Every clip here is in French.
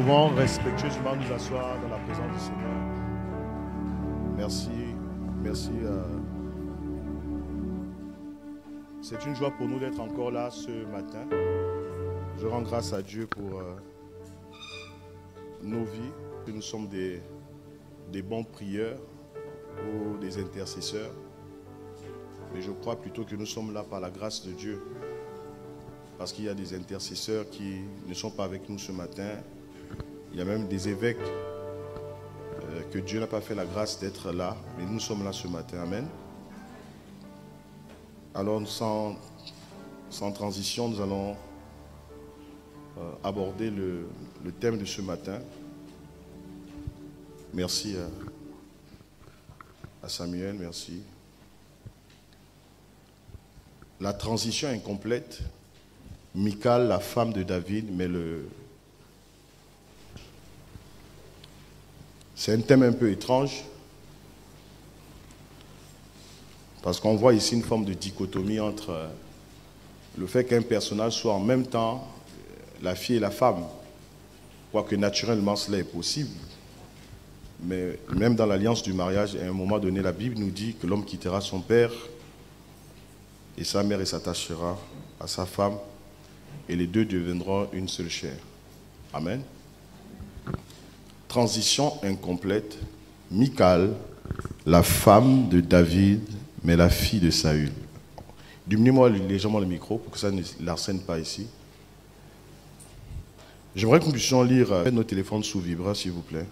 pouvons respectueusement nous asseoir dans la présence du Seigneur. Merci, merci. C'est une joie pour nous d'être encore là ce matin. Je rends grâce à Dieu pour nos vies, que nous sommes des bons prieurs ou des intercesseurs. Mais je crois plutôt que nous sommes là par la grâce de Dieu. Parce qu'il y a des intercesseurs qui ne sont pas avec nous ce matin. Il y a même des évêques que Dieu n'a pas fait la grâce d'être là. Mais nous sommes là ce matin. Amen. Alors sans transition, nous allons aborder le thème de ce matin. Merci à Samuel, merci. La transition incomplète. Michal, la femme de David, mais c'est un thème un peu étrange, parce qu'on voit ici une forme de dichotomie entre le fait qu'un personnage soit en même temps la fille et la femme, quoique naturellement cela est possible, mais même dans l'alliance du mariage, à un moment donné, la Bible nous dit que l'homme quittera son père et sa mère et s'attachera à sa femme, et les deux deviendront une seule chair. Amen. Transition incomplète. Michal, la femme de David, mais la fille de Saül. Diminuez-moi légèrement le micro pour que ça ne l'arsène pas ici. J'aimerais que nous puissions lire nos téléphones sous vibreur, s'il vous plaît.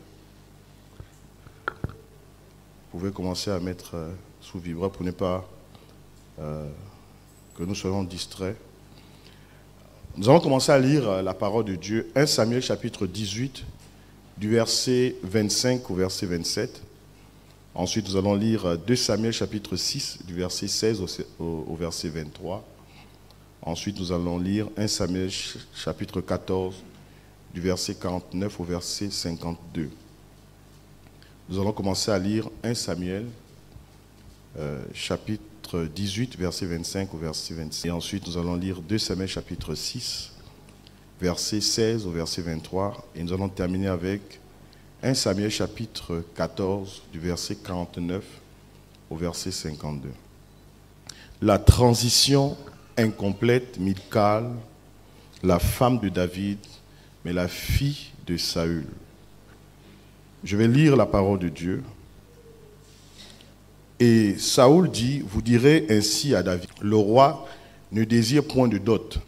Vous pouvez commencer à mettre sous vibreur pour ne pas que nous soyons distraits. Nous allons commencer à lire la parole de Dieu. 1 Samuel chapitre 18, du verset 25 au verset 27. Ensuite, nous allons lire 2 Samuel chapitre 6, du verset 16 au verset 23. Ensuite, nous allons lire 1 Samuel chapitre 14, du verset 49 au verset 52. Nous allons commencer à lire 1 Samuel chapitre 18, verset 25 au verset 26. Et ensuite, nous allons lire 2 Samuel chapitre 6, verset 16 au verset 23. Et nous allons terminer avec 1 Samuel chapitre 14, du verset 49 au verset 52. La transition incomplète, Michal, la femme de David, mais la fille de Saül. Je vais lire la parole de Dieu. Et Saül dit, vous direz ainsi à David, le roi ne désire point de dot,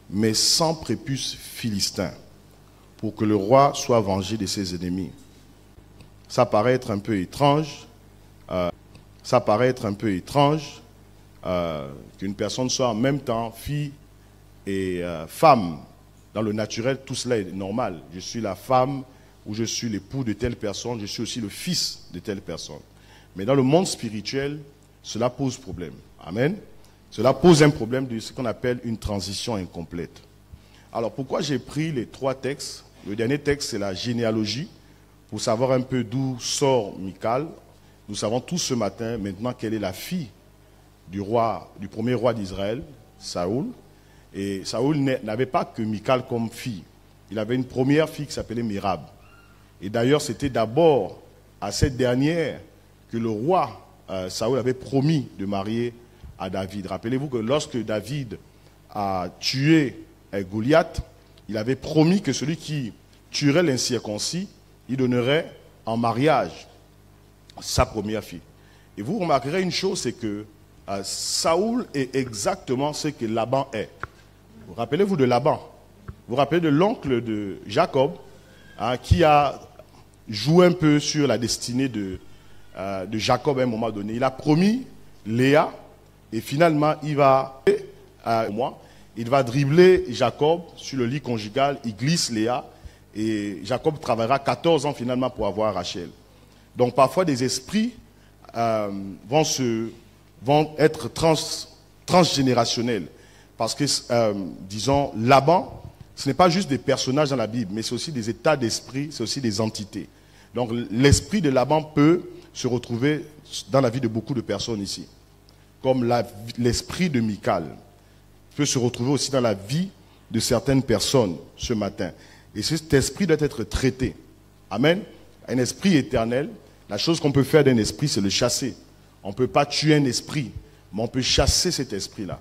mais 100 prépuces philistins, pour que le roi soit vengé de ses ennemis. Ça paraît être un peu étrange, qu'une personne soit en même temps fille et femme. Dans le naturel, tout cela est normal. Je suis la femme ou je suis l'époux de telle personne, je suis aussi le fils de telle personne. Mais dans le monde spirituel, cela pose problème. Amen. Cela pose un problème de ce qu'on appelle une transition incomplète. Alors pourquoi j'ai pris les 3 textes? Le dernier texte, c'est la généalogie, pour savoir un peu d'où sort Michal. Nous savons tous ce matin maintenant quelle est la fille du premier roi d'Israël, Saül. Et Saül n'avait pas que Michal comme fille. Il avait une première fille qui s'appelait Mirab. Et d'ailleurs, c'était d'abord à cette dernière que le roi Saül avait promis de marier à David. Rappelez-vous que lorsque David a tué Goliath, il avait promis que celui qui tuerait l'incirconcis, il donnerait en mariage sa première fille. Et vous remarquerez une chose, c'est que Saül est exactement ce que Laban est. Vous rappelez-vous de Laban? Vous vous rappelez de l'oncle de Jacob, qui a joué un peu sur la destinée de Jacob à un moment donné. Il a promis Léa et finalement il va dribbler Jacob sur le lit conjugal, il glisse Léa et Jacob travaillera 14 ans finalement pour avoir Rachel. Donc parfois des esprits vont être transgénérationnels parce que disons Laban, ce n'est pas juste des personnages dans la Bible, mais c'est aussi des états d'esprit, c'est aussi des entités. Donc l'esprit de Laban peut se retrouver dans la vie de beaucoup de personnes ici. Comme l'esprit de Michal peut se retrouver aussi dans la vie de certaines personnes ce matin. Et cet esprit doit être traité. Amen. Un esprit éternel, la chose qu'on peut faire d'un esprit, c'est le chasser. On ne peut pas tuer un esprit, mais on peut chasser cet esprit-là.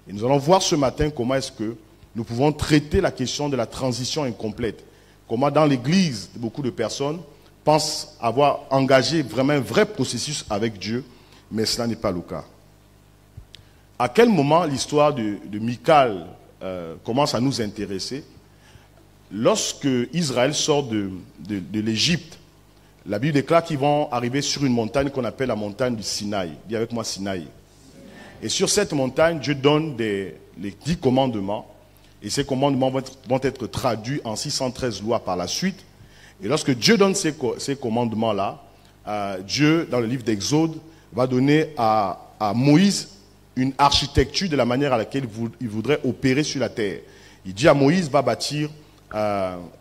Et nous allons voir ce matin comment est-ce que nous pouvons traiter la question de la transition incomplète. Comment dans l'église, beaucoup de personnes pensent avoir engagé vraiment un vrai processus avec Dieu, mais cela n'est pas le cas. À quel moment l'histoire de Michal commence à nous intéresser? Lorsque Israël sort de l'Égypte, la Bible déclare qu'ils vont arriver sur une montagne qu'on appelle la montagne du Sinaï. Dis avec moi Sinaï. Et sur cette montagne, Dieu donne les 10 commandements. Et ces commandements vont être traduits en 613 lois par la suite. Et lorsque Dieu donne ces commandements-là, Dieu, dans le livre d'Exode, va donner à Moïse une architecture de la manière à laquelle il voudrait opérer sur la terre. Il dit à Moïse, va bâtir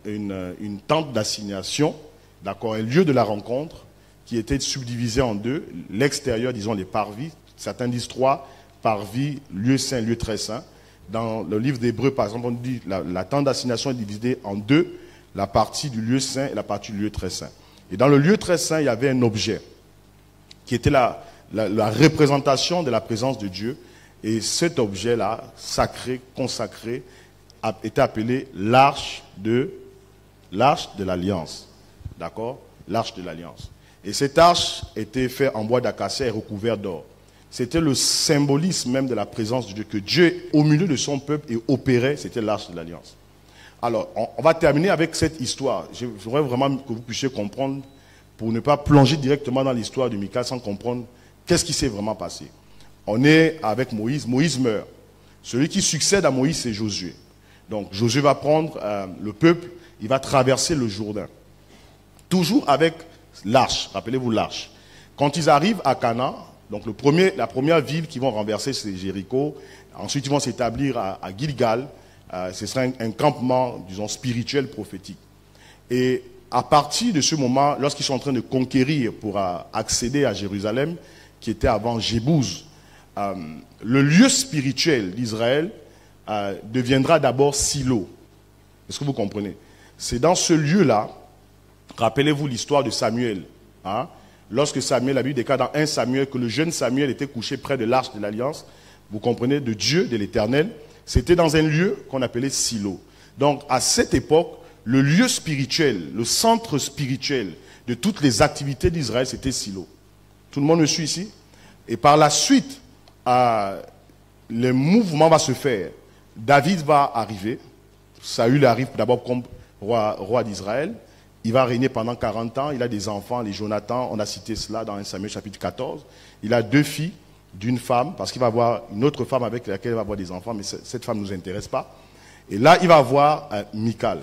une tente d'assignation, d'accord, un lieu de la rencontre qui était subdivisé en deux. L'extérieur, disons les parvis, certains disent 3, parvis, lieu saint, lieu très saint. Dans le livre d'Hébreux, par exemple, on dit la tente d'assignation est divisée en deux, la partie du lieu saint et la partie du lieu très saint. Et dans le lieu très saint, il y avait un objet qui était la représentation de la présence de Dieu. Et cet objet-là, sacré, consacré, était appelé l'arche de l'Alliance. D'accord? L'arche de l'Alliance. Et cette arche était faite en bois d'acacia et recouverte d'or. C'était le symbolisme même de la présence de Dieu, que Dieu, au milieu de son peuple, et opérait, c'était l'arche de l'Alliance. Alors, on va terminer avec cette histoire. Je voudrais vraiment que vous puissiez comprendre, pour ne pas plonger directement dans l'histoire de Michal sans comprendre qu'est-ce qui s'est vraiment passé. On est avec Moïse. Moïse meurt. Celui qui succède à Moïse, c'est Josué. Donc, Josué va prendre le peuple, il va traverser le Jourdain. Toujours avec l'arche. Rappelez-vous l'arche. Quand ils arrivent à Canaan, donc la première ville qu'ils vont renverser, c'est Jéricho. Ensuite, ils vont s'établir à Gilgal. Ce sera un campement, disons, spirituel, prophétique. Et à partir de ce moment, lorsqu'ils sont en train de conquérir pour accéder à Jérusalem, qui était avant Jébouze, le lieu spirituel d'Israël deviendra d'abord Silo. Est-ce que vous comprenez? C'est dans ce lieu-là, rappelez-vous l'histoire de Samuel. Hein? Lorsque Samuel, la Bible déclare dans 1 Samuel que le jeune Samuel était couché près de l'arche de l'Alliance, vous comprenez, de Dieu, de l'Éternel, c'était dans un lieu qu'on appelait Silo. Donc à cette époque, le lieu spirituel, le centre spirituel de toutes les activités d'Israël, c'était Silo. Tout le monde me suit ici? Et par la suite, le mouvement va se faire. David va arriver. Saül arrive d'abord comme roi d'Israël. Il va régner pendant 40 ans. Il a des enfants, les Jonathan. On a cité cela dans 1 Samuel chapitre 14. Il a 2 filles d'une femme, parce qu'il va avoir une autre femme avec laquelle il va avoir des enfants, mais cette femme ne nous intéresse pas. Et là, il va avoir Michal.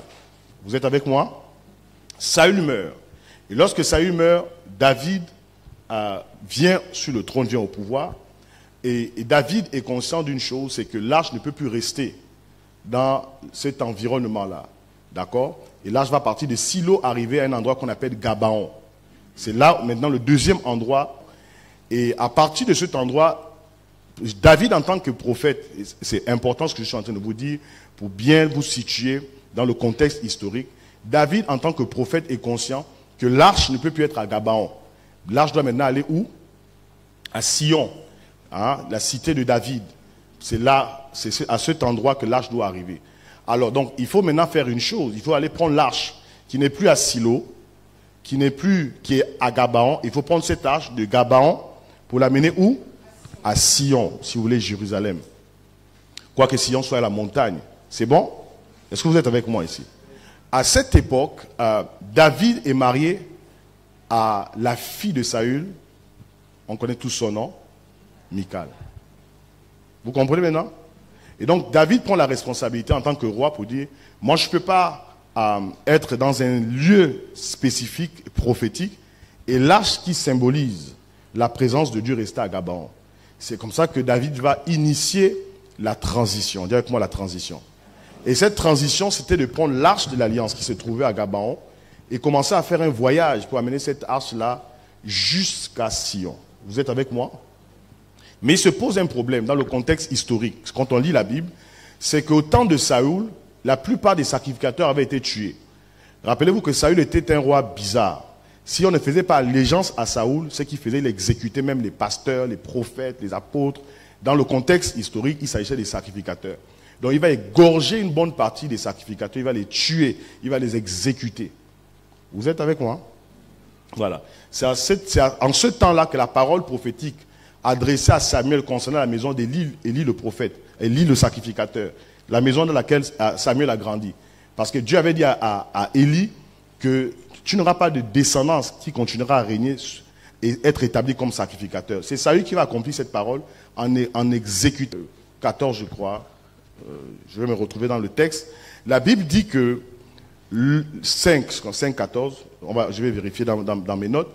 Vous êtes avec moi? Saül meurt. Et lorsque Saül meurt, David vient sur le trône, vient au pouvoir. Et David est conscient d'une chose, c'est que l'arche ne peut plus rester dans cet environnement-là. D'accord? Et l'arche va partir de Silo, arriver à un endroit qu'on appelle Gabaon. C'est là maintenant le deuxième endroit. Et à partir de cet endroit, David en tant que prophète, c'est important ce que je suis en train de vous dire, pour bien vous situer dans le contexte historique, David en tant que prophète est conscient que l'arche ne peut plus être à Gabaon. L'arche doit maintenant aller où? À Sion, hein, la cité de David. C'est là, c'est à cet endroit que l'arche doit arriver. Alors donc, il faut maintenant faire une chose, il faut aller prendre l'arche qui n'est plus à Silo, qui est à Gabaon. Il faut prendre cette arche de Gabaon pour l'amener où? À Sion, si vous voulez, Jérusalem. Quoique Sion soit à la montagne. C'est bon? Est-ce que vous êtes avec moi ici? À cette époque, David est marié à la fille de Saül. On connaît tous son nom, Michal. Vous comprenez maintenant? Et donc David prend la responsabilité en tant que roi pour dire, moi je ne peux pas être dans un lieu spécifique, prophétique, et l'arche qui symbolise la présence de Dieu resta à Gabaon. C'est comme ça que David va initier la transition. Dis avec moi la transition. Et cette transition, c'était de prendre l'arche de l'Alliance qui se trouvait à Gabaon et commencer à faire un voyage pour amener cette arche-là jusqu'à Sion. Vous êtes avec moi? Mais il se pose un problème dans le contexte historique. Quand on lit la Bible, c'est qu'au temps de Saül, la plupart des sacrificateurs avaient été tués. Rappelez-vous que Saül était un roi bizarre. Si on ne faisait pas allégeance à Saül, ce qu'il faisait, il exécutait même les pasteurs, les prophètes, les apôtres. Dans le contexte historique, il s'agissait des sacrificateurs. Donc il va égorger une bonne partie des sacrificateurs, il va les tuer, il va les exécuter. Vous êtes avec moi? Voilà. C'est en ce temps-là que la parole prophétique adressée à Samuel concernant la maison d'Élie, Élie le prophète, Élie le sacrificateur, la maison dans laquelle Samuel a grandi. Parce que Dieu avait dit à Élie que tu n'auras pas de descendance qui continuera à régner et être établi comme sacrificateur. C'est Saül qui va accomplir cette parole en exécutant 14, je crois. Je vais me retrouver dans le texte. La Bible dit que 5, 14, je vais vérifier dans mes notes.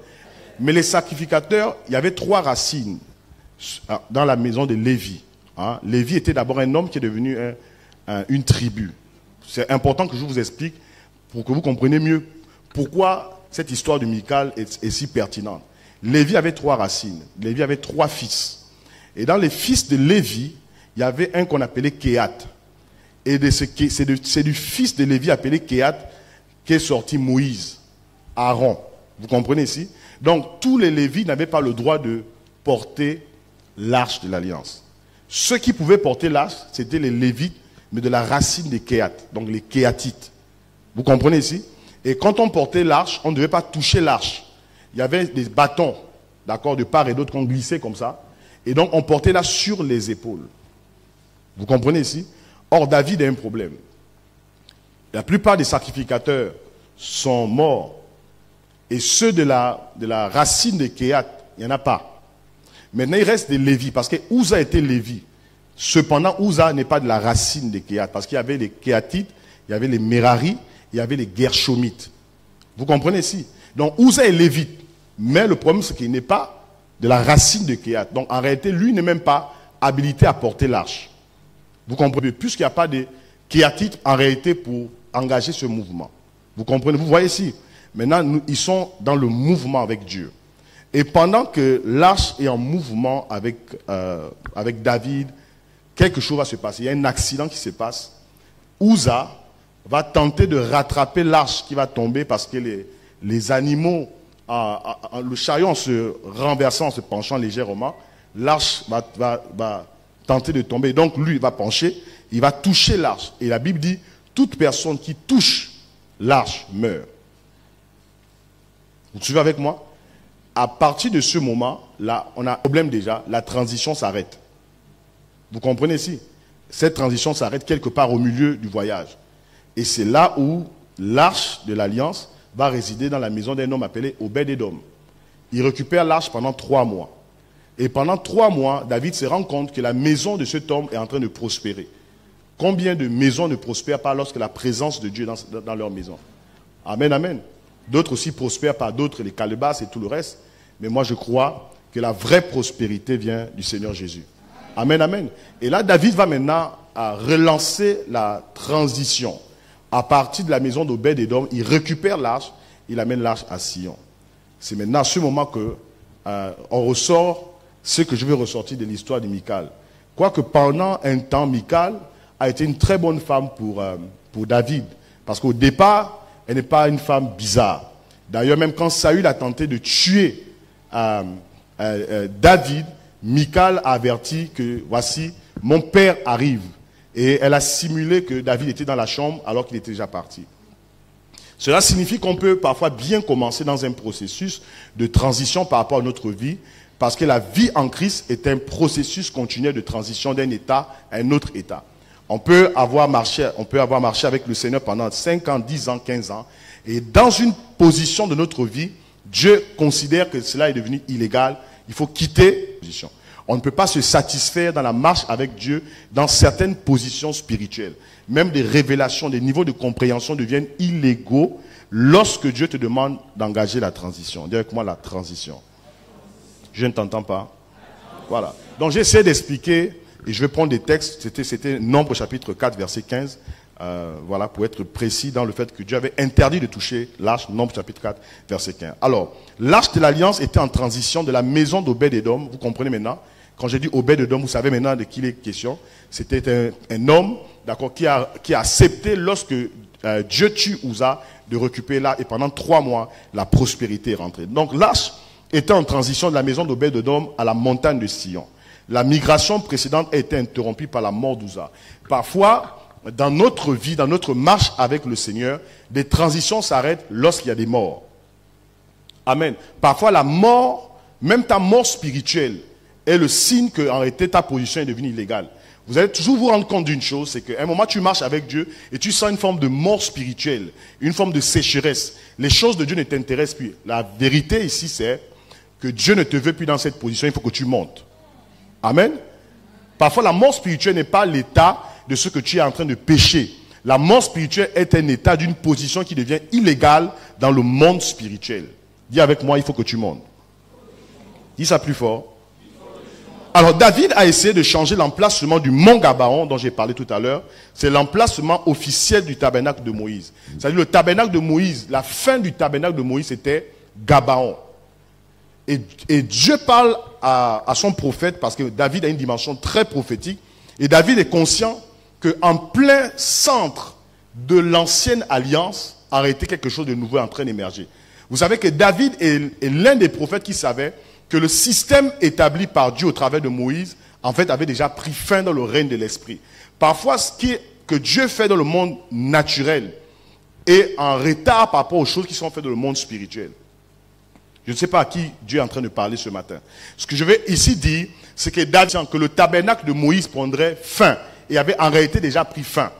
Mais les sacrificateurs, il y avait 3 racines dans la maison de Lévi. Lévi était d'abord un homme qui est devenu une tribu. C'est important que je vous explique pour que vous compreniez mieux pourquoi cette histoire de Michal est si pertinente. Lévi avait 3 racines. Lévi avait 3 fils. Et dans les fils de Lévi, il y avait un qu'on appelait Kéhat. Et c'est du fils de Lévi appelé Kéhat qu'est sorti Moïse, Aaron. Vous comprenez ici? Donc tous les Lévis n'avaient pas le droit de porter l'arche de l'alliance. Ceux qui pouvaient porter l'arche, c'était les Lévites, mais de la racine des Kéhat, donc les Kéhatites. Vous comprenez ici? Et quand on portait l'arche, on ne devait pas toucher l'arche. Il y avait des bâtons, d'accord, de part et d'autre qu'on glissait comme ça. Et donc on portait là sur les épaules. Vous comprenez ici? Or, David a un problème. La plupart des sacrificateurs sont morts. Et ceux de la racine des Kéhat, il n'y en a pas. Maintenant, il reste des Lévis, parce que Uza était Lévi. Cependant, Uza n'est pas de la racine des Kéhat, parce qu'il y avait les Kéhatites, il y avait les Merari, il y avait les Gershomites. Vous comprenez ici? Donc, Uza est Lévite. Mais le problème, c'est qu'il n'est pas de la racine de Kéhat. Donc, en réalité, lui n'est même pas habilité à porter l'arche. Vous comprenez? Puisqu'il n'y a pas de Kéhatites, en réalité, pour engager ce mouvement. Vous comprenez? Vous voyez ici? Maintenant, ils sont dans le mouvement avec Dieu. Et pendant que l'arche est en mouvement avec David, quelque chose va se passer. Il y a un accident qui se passe. Uza va tenter de rattraper l'arche qui va tomber parce que les animaux, le chariot en se renversant, en se penchant légèrement, l'arche va tenter de tomber. Donc lui, il va pencher, il va toucher l'arche. Et la Bible dit, toute personne qui touche l'arche meurt. Vous suivez avec moi? À partir de ce moment, là, on a un problème déjà, la transition s'arrête. Vous comprenez ici? Cette transition s'arrête quelque part au milieu du voyage. Et c'est là où l'arche de l'Alliance va résider dans la maison d'un homme appelé Obed-Edom. Il récupère l'arche pendant 3 mois. Et pendant 3 mois, David se rend compte que la maison de cet homme est en train de prospérer. Combien de maisons ne prospèrent pas lorsque la présence de Dieu est dans leur maison? Amen, amen. D'autres aussi prospèrent par d'autres, les calebasses et tout le reste. Mais moi, je crois que la vraie prospérité vient du Seigneur Jésus. Amen, amen. Et là, David va maintenant relancer la transition. À partir de la maison d'Obed-Edom, il récupère l'arche, il amène l'arche à Sion. C'est maintenant à ce moment que on ressort ce que je vais ressortir de l'histoire de Michal. Quoique pendant un temps, Michal a été une très bonne femme pour David. Parce qu'au départ, elle n'est pas une femme bizarre. D'ailleurs, même quand Saül a tenté de tuer David, Michal a averti que voici, mon père arrive. Et elle a simulé que David était dans la chambre alors qu'il était déjà parti. Cela signifie qu'on peut parfois bien commencer dans un processus de transition par rapport à notre vie, parce que la vie en Christ est un processus continuel de transition d'un état à un autre état. On peut avoir marché avec le Seigneur pendant 5 ans, 10 ans, 15 ans, et dans une position de notre vie, Dieu considère que cela est devenu illégal, il faut quitter la position. On ne peut pas se satisfaire dans la marche avec Dieu dans certaines positions spirituelles. Même des révélations, des niveaux de compréhension deviennent illégaux lorsque Dieu te demande d'engager la transition. Dis avec moi la transition. Je ne t'entends pas. Voilà. Donc j'essaie d'expliquer, et je vais prendre des textes, c'était Nombre chapitre 4, verset 15, voilà, pour être précis dans le fait que Dieu avait interdit de toucher l'arche, Nombre chapitre 4, verset 15. Alors, l'arche de l'Alliance était en transition de la maison d'Obed-Edom, vous comprenez maintenant. Quand j'ai dit Obed-Edom, vous savez maintenant de qui il est question. C'était un homme, d'accord, qui a accepté lorsque Dieu tue Uza de récupérer là. Et pendant 3 mois, la prospérité est rentrée. Donc l'Arche était en transition de la maison d'Obed-Edom à la montagne de Sion. La migration précédente a été interrompue par la mort d'Uza. Parfois, dans notre vie, dans notre marche avec le Seigneur, des transitions s'arrêtent lorsqu'il y a des morts. Amen. Parfois, la mort, même ta mort spirituelle, est le signe qu'en réalité, ta position est devenue illégale. Vous allez toujours vous rendre compte d'une chose, c'est qu'à un moment, tu marches avec Dieu et tu sens une forme de mort spirituelle, une forme de sécheresse. Les choses de Dieu ne t'intéressent plus. La vérité ici, c'est que Dieu ne te veut plus dans cette position, il faut que tu montes. Amen. Parfois, la mort spirituelle n'est pas l'état de ce que tu es en train de pécher. La mort spirituelle est un état d'une position qui devient illégale dans le monde spirituel. Dis avec moi, il faut que tu montes. Dis ça plus fort. Alors, David a essayé de changer l'emplacement du mont Gabaon, dont j'ai parlé tout à l'heure. C'est l'emplacement officiel du tabernacle de Moïse. C'est-à-dire le tabernacle de Moïse, la fin du tabernacle de Moïse, c'était Gabaon. Et Dieu parle à son prophète, parce que David a une dimension très prophétique. Et David est conscient qu'en plein centre de l'ancienne alliance, en réalité, quelque chose de nouveau est en train d'émerger. Vous savez que David est l'un des prophètes qui savait que le système établi par Dieu au travers de Moïse, en fait, avait déjà pris fin dans le règne de l'esprit. Parfois, ce que Dieu fait dans le monde naturel est en retard par rapport aux choses qui sont faites dans le monde spirituel. Je ne sais pas à qui Dieu est en train de parler ce matin. Ce que je vais ici dire, c'est que David sent que le tabernacle de Moïse prendrait fin et avait en réalité déjà pris fin.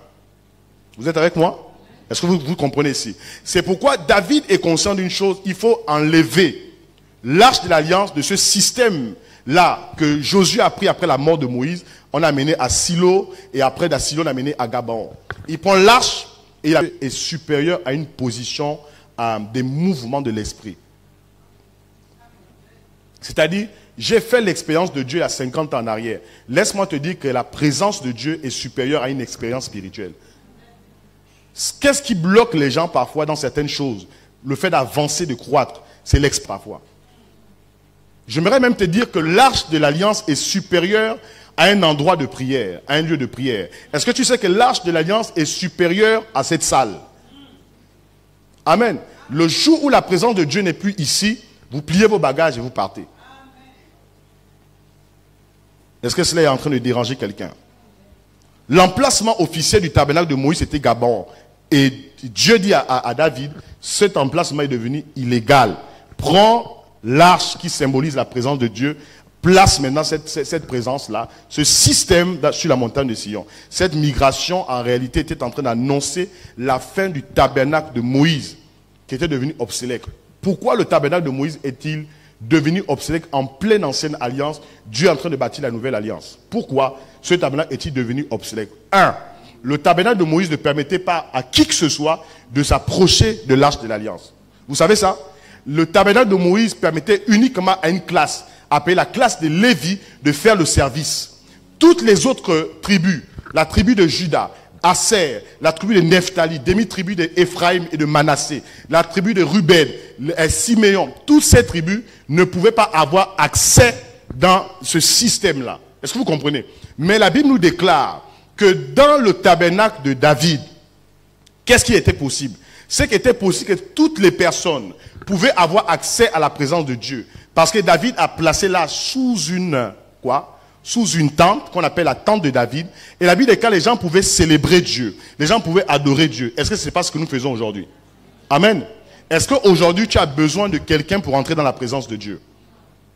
Vous êtes avec moi? Est-ce que vous comprenez ici? C'est pourquoi David est conscient d'une chose, il faut enlever l'arche de l'alliance de ce système-là que Josué a pris après la mort de Moïse. On l'a amené à Silo et après de Silo, on l'a amené à Gabaon. Il prend l'arche et il est supérieur à une position des mouvements de l'esprit. C'est-à-dire, j'ai fait l'expérience de Dieu il y a 50 ans en arrière. Laisse-moi te dire que la présence de Dieu est supérieure à une expérience spirituelle. Qu'est-ce qui bloque les gens parfois dans certaines choses? Le fait d'avancer, de croître, c'est l'expérience parfois. J'aimerais même te dire que l'arche de l'alliance est supérieure à un endroit de prière, à un lieu de prière. Est-ce que tu sais que l'arche de l'alliance est supérieure à cette salle? Amen. Le jour où la présence de Dieu n'est plus ici, vous pliez vos bagages et vous partez. Est-ce que cela est en train de déranger quelqu'un? L'emplacement officiel du tabernacle de Moïse était Gabaon. Et Dieu dit à David, cet emplacement est devenu illégal. Prends l'arche qui symbolise la présence de Dieu, place maintenant cette présence-là, ce système sur la montagne de Sion. Cette migration, en réalité, était en train d'annoncer la fin du tabernacle de Moïse, qui était devenu obsolète. Pourquoi le tabernacle de Moïse est-il devenu obsolète en pleine ancienne alliance? Dieu est en train de bâtir la nouvelle alliance. Pourquoi ce tabernacle est-il devenu obsolète? 1. Le tabernacle de Moïse ne permettait pas à qui que ce soit de s'approcher de l'arche de l'alliance. Vous savez ça? Le tabernacle de Moïse permettait uniquement à une classe, appelée la classe de Lévi, de faire le service. Toutes les autres tribus, la tribu de Juda, Aser, la tribu de Nephtali, demi-tribu d'Éphraïm et de Manassé, la tribu de Ruben, Siméon, toutes ces tribus ne pouvaient pas avoir accès dans ce système-là. Est-ce que vous comprenez? Mais la Bible nous déclare que dans le tabernacle de David, qu'est-ce qui était possible? C'est qu'il était possible que toutes les personnes pouvaient avoir accès à la présence de Dieu. Parce que David a placé là sous une, sous une tente qu'on appelle la tente de David. Et la Bible est quand les gens pouvaient célébrer Dieu. Les gens pouvaient adorer Dieu. Est-ce que ce n'est pas ce que nous faisons aujourd'hui? Amen. Est-ce qu'aujourd'hui tu as besoin de quelqu'un pour entrer dans la présence de Dieu?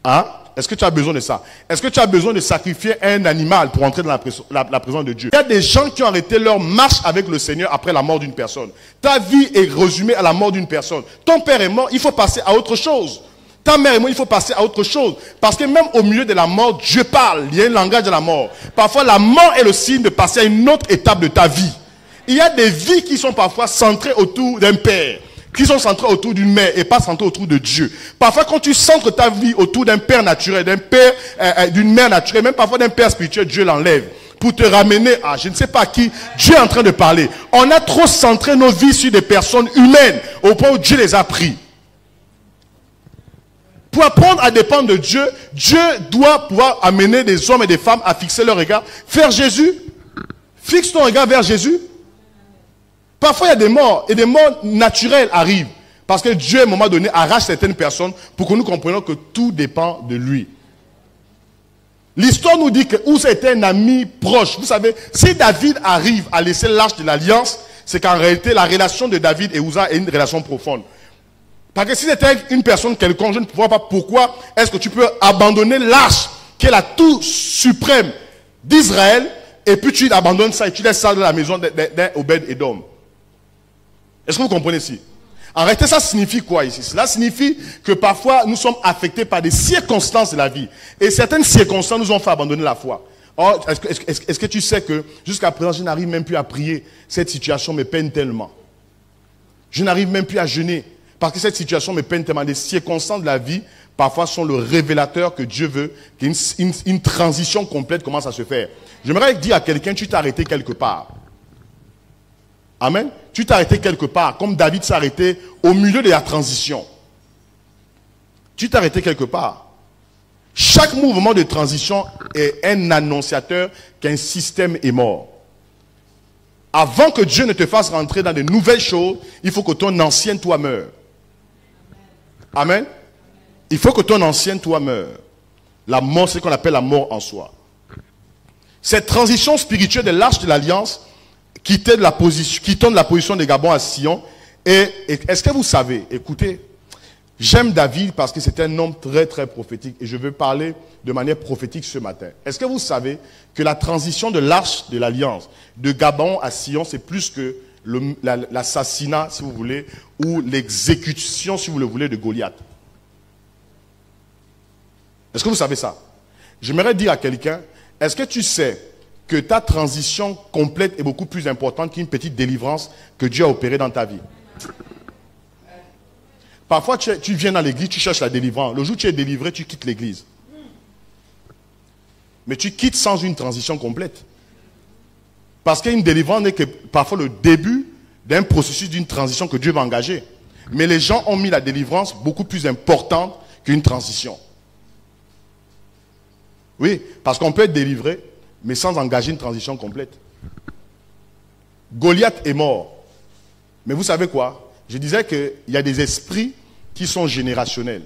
Hein? Est-ce que tu as besoin de ça? Est-ce que tu as besoin de sacrifier un animal pour entrer dans la présence de Dieu? Il y a des gens qui ont arrêté leur marche avec le Seigneur après la mort d'une personne. Ta vie est résumée à la mort d'une personne. Ton père est mort, il faut passer à autre chose. Ta mère est morte, il faut passer à autre chose. Parce que même au milieu de la mort, Dieu parle. Il y a un langage de la mort. Parfois, la mort est le signe de passer à une autre étape de ta vie. Il y a des vies qui sont parfois centrées autour d'un père, qui sont centrés autour d'une mère et pas centrés autour de Dieu. Parfois, quand tu centres ta vie autour d'un père naturel, d'un père, d'une mère naturelle, même parfois d'un père spirituel, Dieu l'enlève pour te ramener à je ne sais pas qui. Dieu est en train de parler. On a trop centré nos vies sur des personnes humaines au point où Dieu les a pris. Pour apprendre à dépendre de Dieu, Dieu doit pouvoir amener des hommes et des femmes à fixer leur regard vers Jésus. Fixe ton regard vers Jésus. Parfois, il y a des morts, et des morts naturelles arrivent. Parce que Dieu, à un moment donné, arrache certaines personnes pour que nous comprenions que tout dépend de lui. L'histoire nous dit que Uza était un ami proche. Vous savez, si David arrive à laisser l'arche de l'alliance, c'est qu'en réalité, la relation de David et Uza est une relation profonde. Parce que si c'était une personne quelconque, je ne vois pas pourquoi est-ce que tu peux abandonner l'arche, qui est la tour suprême d'Israël, et puis tu abandonnes ça et tu laisses ça dans la maison d'un Obed-Edom. Est-ce que vous comprenez ici? En réalité, ça signifie quoi ici? Cela signifie que parfois, nous sommes affectés par des circonstances de la vie. Et certaines circonstances nous ont fait abandonner la foi. Or, est-ce que tu sais que jusqu'à présent, je n'arrive même plus à prier? Cette situation me peine tellement. Je n'arrive même plus à jeûner. Parce que cette situation me peine tellement. Des circonstances de la vie, parfois, sont le révélateur que Dieu veut qu'une transition complète commence à se faire. J'aimerais dire à quelqu'un, tu t'es arrêté quelque part. Amen. Tu t'es arrêté quelque part, comme David s'est arrêté au milieu de la transition. Tu t'es arrêté quelque part. Chaque mouvement de transition est un annonciateur qu'un système est mort. Avant que Dieu ne te fasse rentrer dans de nouvelles choses, il faut que ton ancien toi meure. Amen. Il faut que ton ancien toi meure. La mort, c'est ce qu'on appelle la mort en soi. Cette transition spirituelle de l'arche de l'alliance quittant la position de Gabon à Sion. Et est-ce que vous savez, écoutez, j'aime David parce que c'est un homme très très prophétique et je veux parler de manière prophétique ce matin. Est-ce que vous savez que la transition de l'arche de l'alliance de Gabon à Sion, c'est plus que l'assassinat, si vous voulez, ou l'exécution, si vous le voulez, de Goliath? Est-ce que vous savez ça? J'aimerais dire à quelqu'un, est-ce que tu sais que ta transition complète est beaucoup plus importante qu'une petite délivrance que Dieu a opérée dans ta vie? Parfois, tu viens dans l'église, tu cherches la délivrance. Le jour où tu es délivré, tu quittes l'église. Mais tu quittes sans une transition complète. Parce qu'une délivrance n'est que parfois le début d'un processus, d'une transition que Dieu va engager. Mais les gens ont mis la délivrance beaucoup plus importante qu'une transition. Oui, parce qu'on peut être délivré, mais sans engager une transition complète. Goliath est mort. Mais vous savez quoi? Je disais qu'il y a des esprits qui sont générationnels.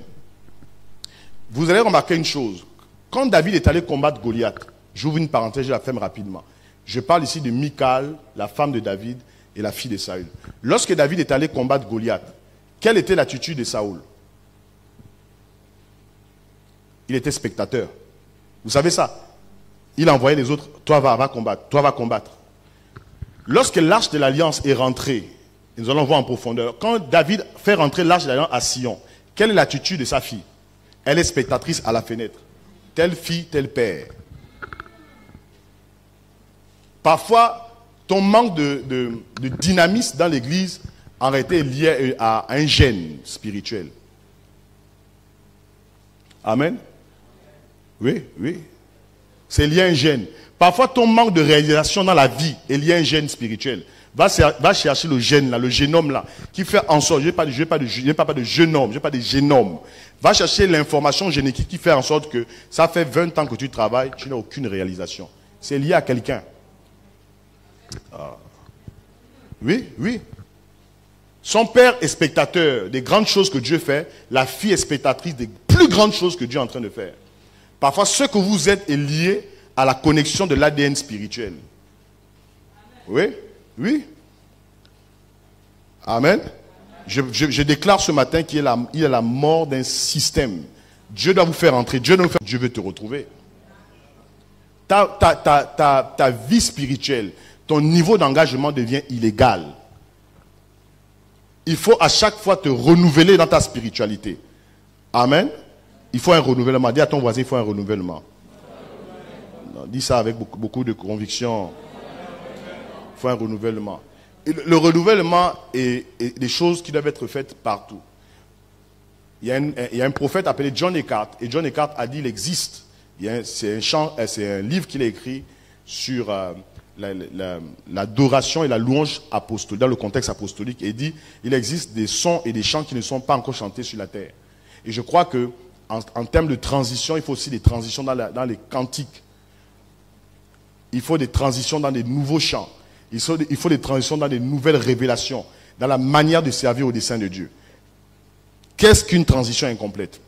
Vous allez remarquer une chose. Quand David est allé combattre Goliath, j'ouvre une parenthèse, je la ferme rapidement. Je parle ici de Michal, la femme de David et la fille de Saül. Lorsque David est allé combattre Goliath, quelle était l'attitude de Saül? Il était spectateur. Vous savez ça? Il envoyait les autres, toi va combattre, toi va combattre. Lorsque l'arche de l'alliance est rentrée, nous allons voir en profondeur, quand David fait rentrer l'arche de l'alliance à Sion, quelle est l'attitude de sa fille? Elle est spectatrice à la fenêtre. Telle fille, tel père. Parfois, ton manque de dynamisme dans l'église en réalité est lié à un gène spirituel. Amen. Oui, oui. C'est lié à un gène. Parfois, ton manque de réalisation dans la vie est lié à un gène spirituel. Va chercher le gène là, le génome là, qui fait en sorte, je n'ai pas de génome, je n'ai pas de génome. Va chercher l'information génétique qui fait en sorte que ça fait 20 ans que tu travailles, tu n'as aucune réalisation. C'est lié à quelqu'un. Ah. Oui, oui. Son père est spectateur des grandes choses que Dieu fait, la fille est spectatrice des plus grandes choses que Dieu est en train de faire. Parfois, ce que vous êtes est lié à la connexion de l'ADN spirituel. Oui, oui. Amen. Je déclare ce matin qu'il y a la mort d'un système. Dieu doit vous faire entrer. Dieu veut te retrouver. Ta vie spirituelle, ton niveau d'engagement devient illégal. Il faut à chaque fois te renouveler dans ta spiritualité. Amen. Il faut un renouvellement. Dis à ton voisin, il faut un renouvellement. Non, dis ça avec beaucoup de conviction. Il faut un renouvellement. Et le renouvellement est des choses qui doivent être faites partout. Il y a un prophète appelé John Eckhardt. Et John Eckhardt a dit il existe. C'est un livre qu'il a écrit sur l'adoration et la louange apostolique, dans le contexte apostolique. Et il dit il existe des sons et des chants qui ne sont pas encore chantés sur la terre. Et je crois que en termes de transition, il faut aussi des transitions dans les cantiques. Il faut des transitions dans des nouveaux chants. Il faut des transitions dans des nouvelles révélations, dans la manière de servir au dessein de Dieu. Qu'est-ce qu'une transition incomplète?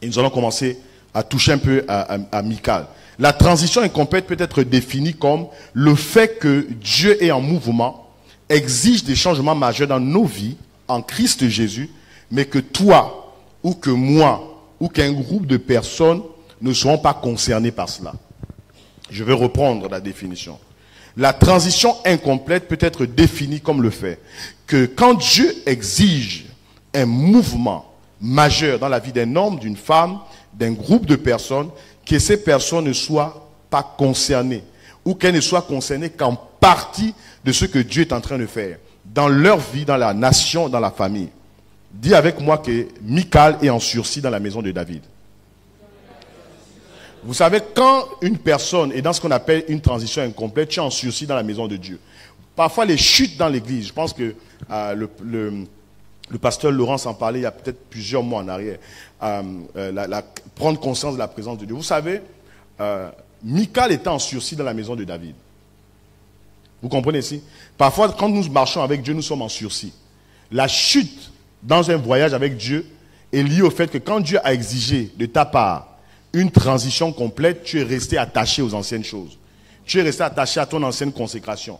Et nous allons commencer à toucher un peu à Michal. La transition incomplète peut être définie comme le fait que Dieu est en mouvement, exige des changements majeurs dans nos vies, en Christ Jésus, mais que toi, ou que moi, ou qu'un groupe de personnes ne seront pas concernés par cela. Je vais reprendre la définition. La transition incomplète peut être définie comme le fait que quand Dieu exige un mouvement majeur dans la vie d'un homme, d'une femme, d'un groupe de personnes, que ces personnes ne soient pas concernées ou qu'elles ne soient concernées qu'en partie de ce que Dieu est en train de faire dans leur vie, dans la nation, dans la famille. Dis avec moi que Michal est en sursis dans la maison de David. Vous savez, quand une personne est dans ce qu'on appelle une transition incomplète, tu es en sursis dans la maison de Dieu. Parfois, les chutes dans l'église, je pense que le pasteur Laurence en parlait il y a peut-être plusieurs mois en arrière. Prendre conscience de la présence de Dieu. Vous savez, Michal était en sursis dans la maison de David. Vous comprenez ici? Parfois, quand nous marchons avec Dieu, nous sommes en sursis. La chute dans un voyage avec Dieu est liée au fait que quand Dieu a exigé de ta part une transition complète, tu es resté attaché aux anciennes choses. Tu es resté attaché à ton ancienne consécration.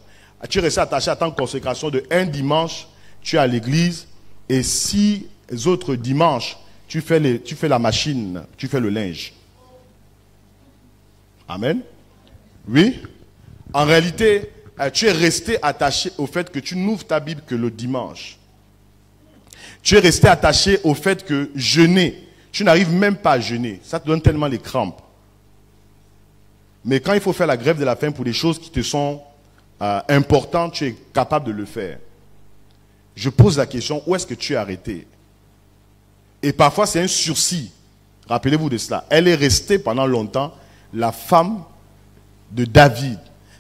Tu es resté attaché à ta consécration de un dimanche, tu es à l'église, et 6 autres dimanches, tu fais la machine, tu fais le linge. Amen. Oui. En réalité, tu es resté attaché au fait que tu n'ouvres ta Bible que le dimanche. Tu es resté attaché au fait que jeûner, tu n'arrives même pas à jeûner. Ça te donne tellement les crampes. Mais quand il faut faire la grève de la faim pour des choses qui te sont importantes, tu es capable de le faire. Je pose la question, où est-ce que tu es arrêté? Et parfois, c'est un sursis. Rappelez-vous de cela. Elle est restée pendant longtemps la femme de David.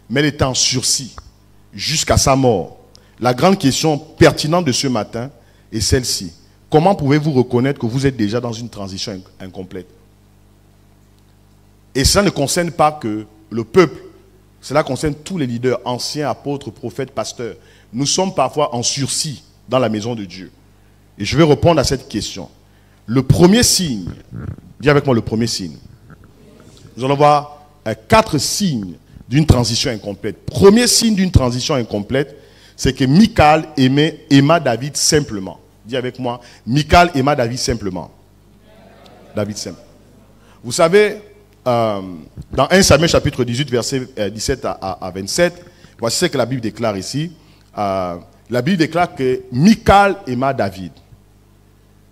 Mais elle était en sursis jusqu'à sa mort. La grande question pertinente de ce matin est celle-ci. Comment pouvez-vous reconnaître que vous êtes déjà dans une transition incomplète? Et cela ne concerne pas que le peuple. Cela concerne tous les leaders, anciens, apôtres, prophètes, pasteurs. Nous sommes parfois en sursis dans la maison de Dieu. Et je vais répondre à cette question. Le premier signe, dis avec moi le premier signe. Nous allons voir 4 signes d'une transition incomplète. Premier signe d'une transition incomplète, c'est que Michal aima David simplement. Dis avec moi, Michal aima David simplement. David simple. Vous savez, dans 1 Samuel chapitre 18, versets 17 à 27, voici ce que la Bible déclare ici. La Bible déclare que Michal aima David.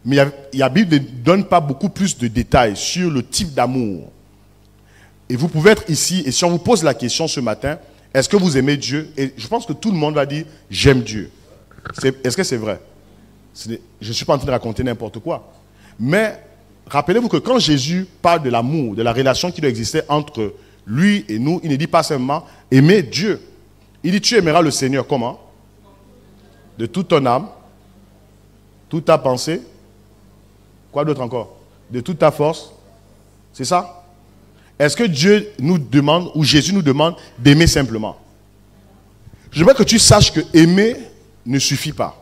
Mais la Bible ne donne pas beaucoup plus de détails sur le type d'amour. Et vous pouvez être ici, et si on vous pose la question ce matin, est-ce que vous aimez Dieu? Et je pense que tout le monde va dire, j'aime Dieu. Est-ce que c'est vrai? Je ne suis pas en train de raconter n'importe quoi. Mais rappelez-vous que quand Jésus parle de l'amour, de la relation qui doit exister entre lui et nous, il ne dit pas seulement aimer Dieu. Il dit, tu aimeras le Seigneur comment? De toute ton âme, toute ta pensée. Quoi d'autre encore? De toute ta force. C'est ça? Est-ce que Dieu nous demande, ou Jésus nous demande, d'aimer simplement? Je veux que tu saches que aimer ne suffit pas.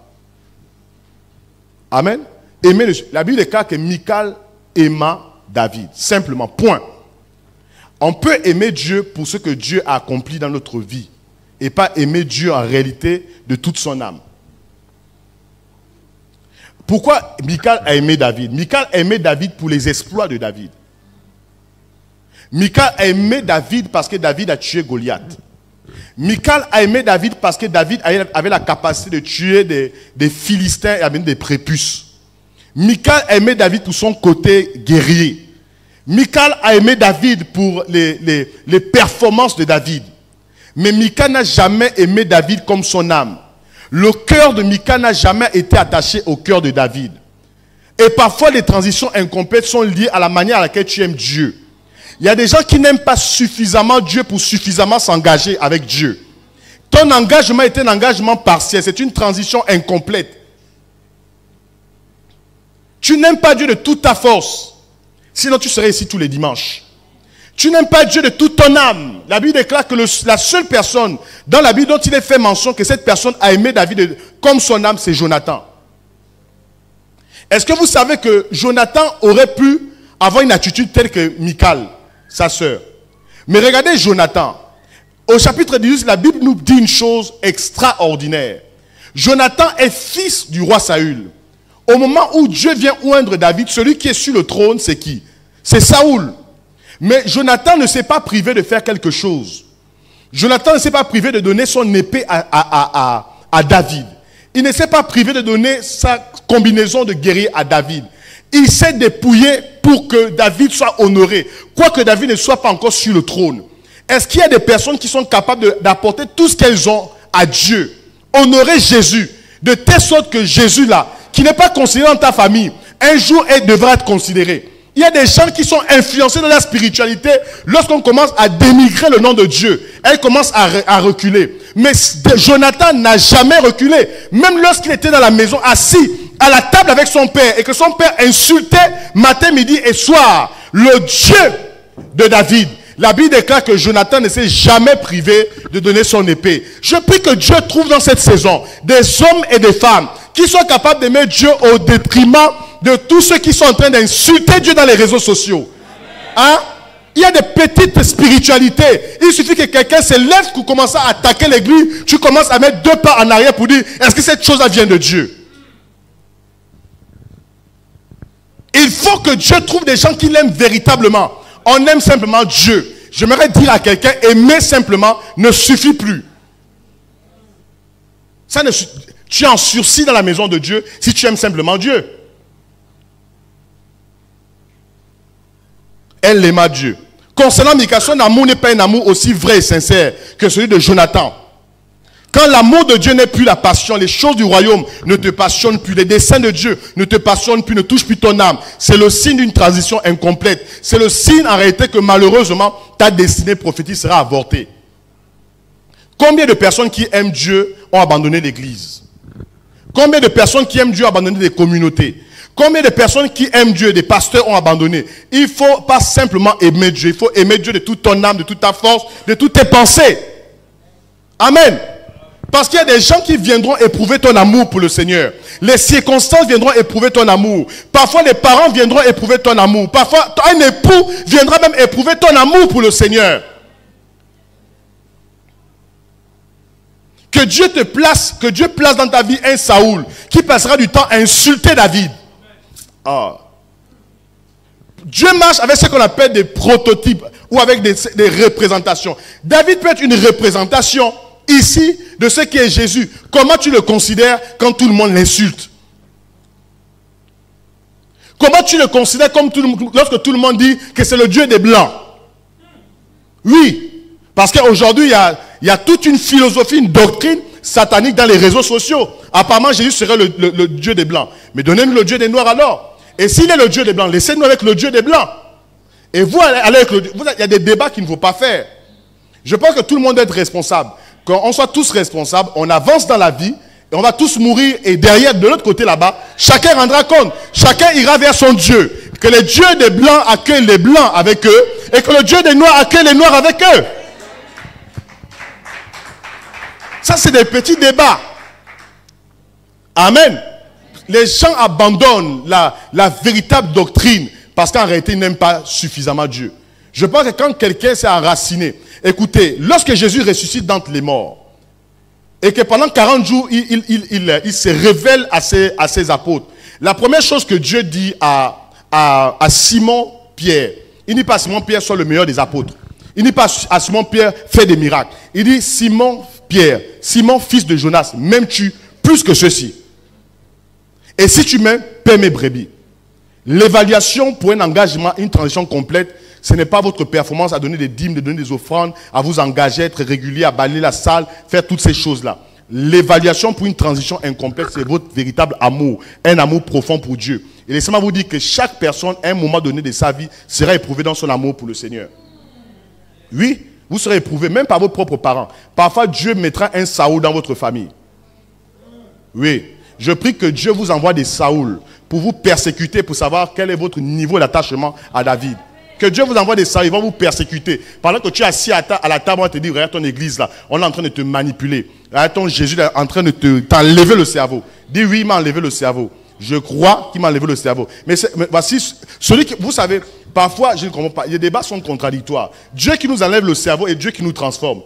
Amen. Aimer, la Bible déclare que Michal aima David. Simplement, point. On peut aimer Dieu pour ce que Dieu a accompli dans notre vie. Et pas aimer Dieu en réalité de toute son âme. Pourquoi Michal a aimé David? Michal a aimé David pour les exploits de David. Michal a aimé David parce que David a tué Goliath. Michal a aimé David parce que David avait la capacité de tuer des Philistins et amener des prépuces. Michal a aimé David pour son côté guerrier. Michal a aimé David pour les performances de David. Mais Michal n'a jamais aimé David comme son âme. Le cœur de Michal n'a jamais été attaché au cœur de David. Et parfois les transitions incomplètes sont liées à la manière à laquelle tu aimes Dieu. Il y a des gens qui n'aiment pas suffisamment Dieu pour suffisamment s'engager avec Dieu. Ton engagement est un engagement partiel, c'est une transition incomplète. Tu n'aimes pas Dieu de toute ta force. Sinon, tu serais ici tous les dimanches. Tu n'aimes pas Dieu de toute ton âme. La Bible déclare que la seule personne dans la Bible dont il est fait mention que cette personne a aimé David comme son âme, c'est Jonathan. Est-ce que vous savez que Jonathan aurait pu avoir une attitude telle que Michal, sa sœur? Mais regardez Jonathan. Au chapitre 18, la Bible nous dit une chose extraordinaire. Jonathan est fils du roi Saül. Au moment où Dieu vient oindre David, celui qui est sur le trône, c'est qui? C'est Saoul. Mais Jonathan ne s'est pas privé de faire quelque chose. Jonathan ne s'est pas privé de donner son épée à David. Il ne s'est pas privé de donner sa combinaison de guerrier à David. Il s'est dépouillé pour que David soit honoré, quoique David ne soit pas encore sur le trône. Est-ce qu'il y a des personnes qui sont capables d'apporter tout ce qu'elles ont à Dieu? Honorer Jésus, de telle sorte que Jésus là, qui n'est pas considéré dans ta famille, un jour elle devra être considérée. Il y a des gens qui sont influencés dans la spiritualité. Lorsqu'on commence à dénigrer le nom de Dieu, elles commencent à reculer. Mais Jonathan n'a jamais reculé. Même lorsqu'il était dans la maison, assis à la table avec son père, et que son père insultait matin, midi et soir le Dieu de David. La Bible déclare que Jonathan ne s'est jamais privé de donner son épée. Je prie que Dieu trouve dans cette saison des hommes et des femmes qui soient capables d'aimer Dieu au détriment de tous ceux qui sont en train d'insulter Dieu dans les réseaux sociaux. Hein? Il y a des petites spiritualités. Il suffit que quelqu'un se lève pour commencer à attaquer l'église. Tu commences à mettre 2 pas en arrière pour dire, est-ce que cette chose-là vient de Dieu? Il faut que Dieu trouve des gens qui l'aiment véritablement. On aime simplement Dieu. J'aimerais dire à quelqu'un, aimer simplement ne suffit plus. Tu es en sursis dans la maison de Dieu si tu aimes simplement Dieu. Elle aima Dieu. Concernant Michal, son amour n'est pas un amour aussi vrai et sincère que celui de Jonathan. Quand l'amour de Dieu n'est plus la passion, les choses du royaume ne te passionnent plus, les desseins de Dieu ne te passionnent plus, ne touchent plus ton âme. C'est le signe d'une transition incomplète. C'est le signe en réalité que malheureusement, ta destinée prophétique sera avortée. Combien de personnes qui aiment Dieu ont abandonné l'église? Combien de personnes qui aiment Dieu ont abandonné des communautés? Combien de personnes qui aiment Dieu, des pasteurs ont abandonné? Il ne faut pas simplement aimer Dieu, il faut aimer Dieu de toute ton âme, de toute ta force, de toutes tes pensées. Amen. Parce qu'il y a des gens qui viendront éprouver ton amour pour le Seigneur. Les circonstances viendront éprouver ton amour. Parfois, les parents viendront éprouver ton amour. Parfois, un époux viendra même éprouver ton amour pour le Seigneur. Que Dieu te place, que Dieu place dans ta vie un Saoul qui passera du temps à insulter David. Ah. Dieu marche avec ce qu'on appelle des prototypes ou avec des représentations. David peut être une représentation ici de ce qui est Jésus. Comment tu le considères quand tout le monde l'insulte? Comment tu le considères comme lorsque tout le monde dit que c'est le Dieu des Blancs? Oui, parce qu'aujourd'hui il y a toute une philosophie, une doctrine satanique dans les réseaux sociaux. Apparemment Jésus serait le Dieu des Blancs. Mais donnez-nous le Dieu des Noirs alors. Et s'il est le Dieu des Blancs, laissez-nous avec le Dieu des Blancs. Et vous allez avec il y a des débats qu'il ne faut pas faire. Je pense que tout le monde doit être responsable. Qu'on soit tous responsables, on avance dans la vie, et on va tous mourir, et derrière, de l'autre côté là-bas, chacun rendra compte. Chacun ira vers son Dieu. Que le Dieu des Blancs accueille les Blancs avec eux, et que le Dieu des Noirs accueille les Noirs avec eux. Ça, c'est des petits débats. Amen. Les gens abandonnent la véritable doctrine parce qu'en réalité, ils n'aiment pas suffisamment Dieu. Je pense que quand quelqu'un s'est enraciné, écoutez, lorsque Jésus ressuscite d'entre les morts, et que pendant 40 jours, il se révèle à ses apôtres, la première chose que Dieu dit à Simon Pierre, il ne dit pas à Simon Pierre, sois le meilleur des apôtres. Il ne dit pas à Simon Pierre, fais des miracles. Il dit, Simon Pierre, Simon fils de Jonas, m'aimes-tu plus que ceci? Et si tu m'aimes, paie mes brebis. L'évaluation pour un engagement, une transition complète, ce n'est pas votre performance à donner des dîmes, de donner des offrandes, à vous engager, être régulier, à balayer la salle, faire toutes ces choses-là. L'évaluation pour une transition incomplète, c'est votre véritable amour, un amour profond pour Dieu. Et laissez-moi vous dire que chaque personne, à un moment donné de sa vie, sera éprouvée dans son amour pour le Seigneur. Oui, vous serez éprouvé, même par vos propres parents. Parfois, Dieu mettra un Saoul dans votre famille. Oui. Je prie que Dieu vous envoie des Saouls, pour vous persécuter, pour savoir quel est votre niveau d'attachement à David. Que Dieu vous envoie des salles, ils vont vous persécuter. Pendant que tu es assis à la table, on va te dire, regarde ton église là, on est en train de te manipuler. Regarde ton Jésus est en train de t'enlever le cerveau. Dis oui, il m'a enlevé le cerveau. Je crois qu'il m'a enlevé le cerveau. Mais voici, celui qui, vous savez, parfois, je ne comprends pas, les débats sont contradictoires. Dieu qui nous enlève le cerveau et Dieu qui nous transforme.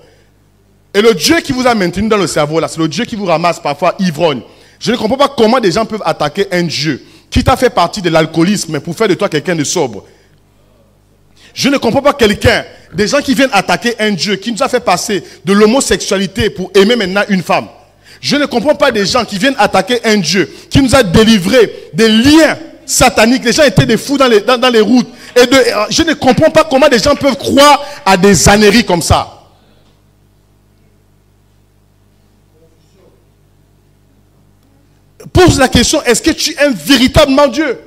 Et le Dieu qui vous a maintenu dans le cerveau là, c'est le Dieu qui vous ramasse parfois ivrogne. Je ne comprends pas comment des gens peuvent attaquer un Dieu qui t'a fait partie de l'alcoolisme pour faire de toi quelqu'un de sobre. Je ne comprends pas des gens qui viennent attaquer un Dieu qui nous a fait passer de l'homosexualité pour aimer maintenant une femme. Je ne comprends pas des gens qui viennent attaquer un Dieu qui nous a délivré des liens sataniques. Les gens étaient des fous dans les routes. Je ne comprends pas comment des gens peuvent croire à des âneries comme ça. Pose la question, est-ce que tu aimes véritablement Dieu?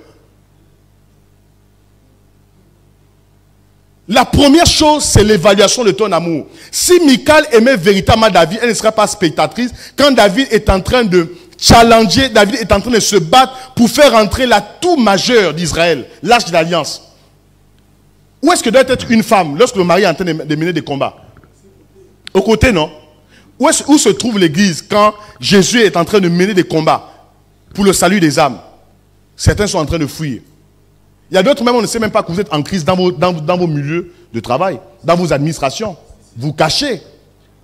La première chose, c'est l'évaluation de ton amour. Si Michal aimait véritablement David, elle ne serait pas spectatrice. Quand David est en train de challenger, David est en train de se battre pour faire entrer la tour majeure d'Israël, l'arche de l'alliance. Où est-ce que doit être une femme lorsque le mari est en train de mener des combats? Au côté, non? Où se trouve l'église quand Jésus est en train de mener des combats pour le salut des âmes? Certains sont en train de fuir. Il y a d'autres, même on ne sait même pas que vous êtes en crise dans vos milieux de travail, dans vos administrations. Vous cachez.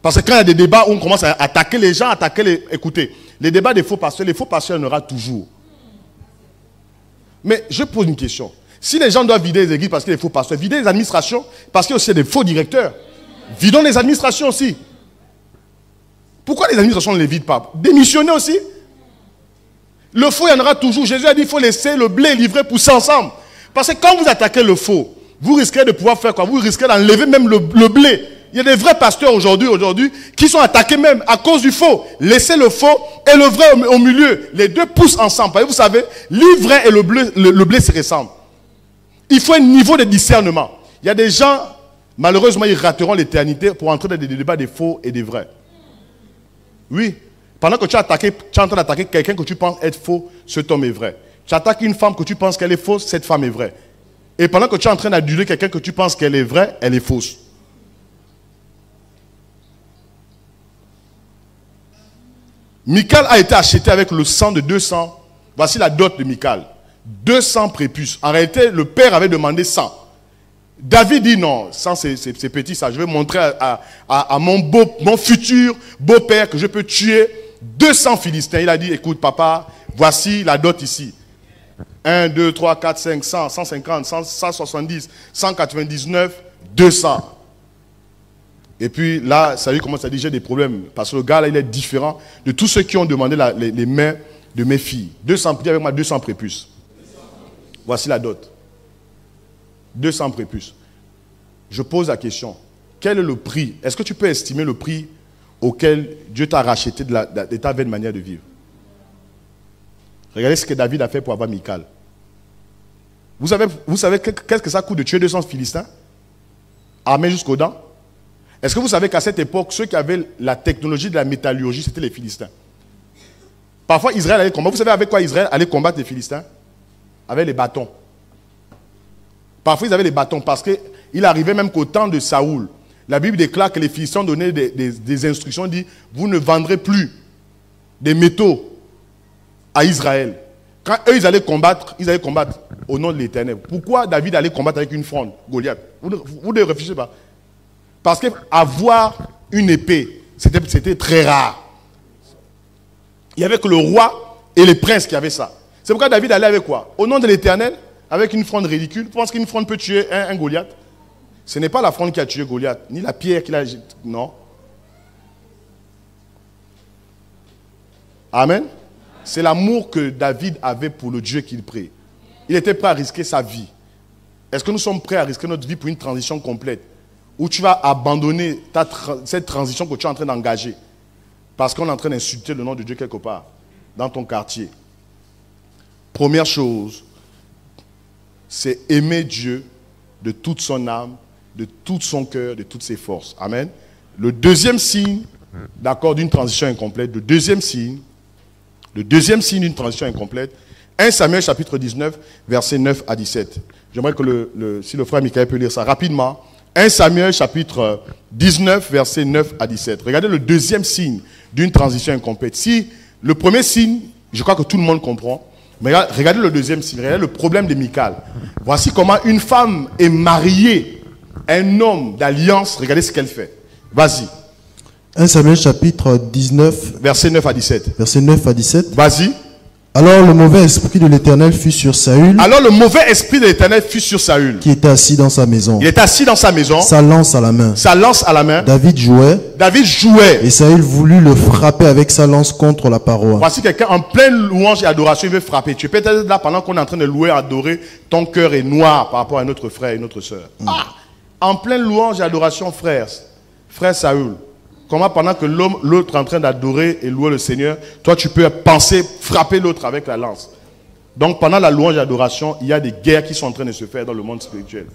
Parce que quand il y a des débats où on commence à attaquer les gens, écoutez, les débats des faux pasteurs, il y en aura toujours. Mais je pose une question. Si les gens doivent vider les églises parce qu'il y a des faux pasteurs, vider les administrations parce qu'il y a aussi des faux directeurs. Vidons les administrations aussi. Pourquoi les administrations ne les vident pas? Démissionnez aussi. Le faux, il y en aura toujours. Jésus a dit qu'il faut laisser le blé livrer pousser ensemble. Parce que quand vous attaquez le faux, vous risquez de pouvoir faire quoi? Vous risquez d'enlever même le blé. Il y a des vrais pasteurs aujourd'hui qui sont attaqués même à cause du faux. Laissez le faux et le vrai au milieu. Les deux poussent ensemble. Vous savez, l'ivraie et le blé se ressemblent. Il faut un niveau de discernement. Il y a des gens, malheureusement, ils rateront l'éternité pour entrer dans des débats des faux et des vrais. Oui. Pendant que tu es en train d'attaquer quelqu'un que tu penses être faux, cet homme est vrai. Tu attaques une femme que tu penses qu'elle est fausse, cette femme est vraie. Et pendant que tu es en train d'aduler quelqu'un que tu penses qu'elle est vraie, elle est fausse. Michal a été acheté avec le sang de 200. Voici la dot de Michal. 200 prépuces. En réalité, le père avait demandé 100. David dit non, 100 c'est petit ça. Je vais montrer à mon futur beau-père que je peux tuer 200 Philistins. Il a dit, écoute papa, voici la dot ici. 1, 2, 3, 4, 5, 100, 150, 170, 199, 200. Et puis là, ça lui commence à dire, j'ai des problèmes. Parce que le gars là, il est différent de tous ceux qui ont demandé les mains de mes filles. 200, dis avec moi 200 prépuces. Voici la dot. 200 prépuces. Je pose la question. Quel est le prix? Est-ce que tu peux estimer le prix auquel Dieu t'a racheté de ta vaine manière de vivre? Regardez ce que David a fait pour avoir Michal. Vous savez qu'est-ce que ça coûte de tuer 200 Philistins? Armés jusqu'aux dents? Est-ce que vous savez qu'à cette époque, ceux qui avaient la technologie de la métallurgie, c'était les Philistins? Parfois, Israël allait combattre. Vous savez avec quoi Israël allait combattre les Philistins? Avec les bâtons. Parfois, ils avaient les bâtons parce qu'il arrivait même qu'au temps de Saoul, la Bible déclare que les Philistins donnaient des instructions, dit, vous ne vendrez plus des métaux à Israël. Quand eux, ils allaient combattre au nom de l'Éternel. Pourquoi David allait combattre avec une fronde, Goliath? Vous ne réfléchissez pas. Parce qu'avoir une épée, c'était très rare. Il n'y avait que le roi et les princes qui avaient ça. C'est pourquoi David allait avec quoi? Au nom de l'Éternel, avec une fronde ridicule. Vous pensez qu'une fronde peut tuer un Goliath? Ce n'est pas la fronde qui a tué Goliath, ni la pierre qu'il a... Non. Amen. C'est l'amour que David avait pour le Dieu qu'il prie. Il était prêt à risquer sa vie. Est-ce que nous sommes prêts à risquer notre vie pour une transition complète? Où tu vas abandonner cette transition que tu es en train d'engager parce qu'on est en train d'insulter le nom de Dieu quelque part dans ton quartier. Première chose, c'est aimer Dieu de toute son âme, de tout son cœur, de toutes ses forces. Amen. Le deuxième signe, d'accord, d'une transition incomplète, le deuxième signe d'une transition incomplète, 1 Samuel chapitre 19, versets 9 à 17. J'aimerais que si le frère Michael peut lire ça rapidement. 1 Samuel chapitre 19, versets 9 à 17. Regardez le deuxième signe d'une transition incomplète. Si le premier signe, je crois que tout le monde comprend. Mais regardez le deuxième signe, regardez le problème de Michal. Voici comment une femme est mariée à un homme d'alliance. Regardez ce qu'elle fait. Vas-y. 1 Samuel chapitre 19, Verset 9 à 17. verset 9 à 17. Vas-y. Alors le mauvais esprit de l'Éternel fut sur Saül, Alors le mauvais esprit de l'Éternel fut sur Saül. qui était assis dans sa maison, Il est assis dans sa maison, sa lance à la main. sa lance à la main. David jouait, David jouait. et Saül voulut le frapper avec sa lance contre la paroi. Voici quelqu'un en pleine louange et adoration, il veut frapper. Tu es peut-être là pendant qu'on est en train de louer, adorer, ton cœur est noir par rapport à notre frère et notre soeur. En pleine louange et adoration, frère Saül. Comment pendant que l'autre est en train d'adorer et louer le Seigneur, toi tu peux penser frapper l'autre avec la lance. Donc pendant la louange et l'adoration, il y a des guerres qui sont en train de se faire dans le monde spirituel.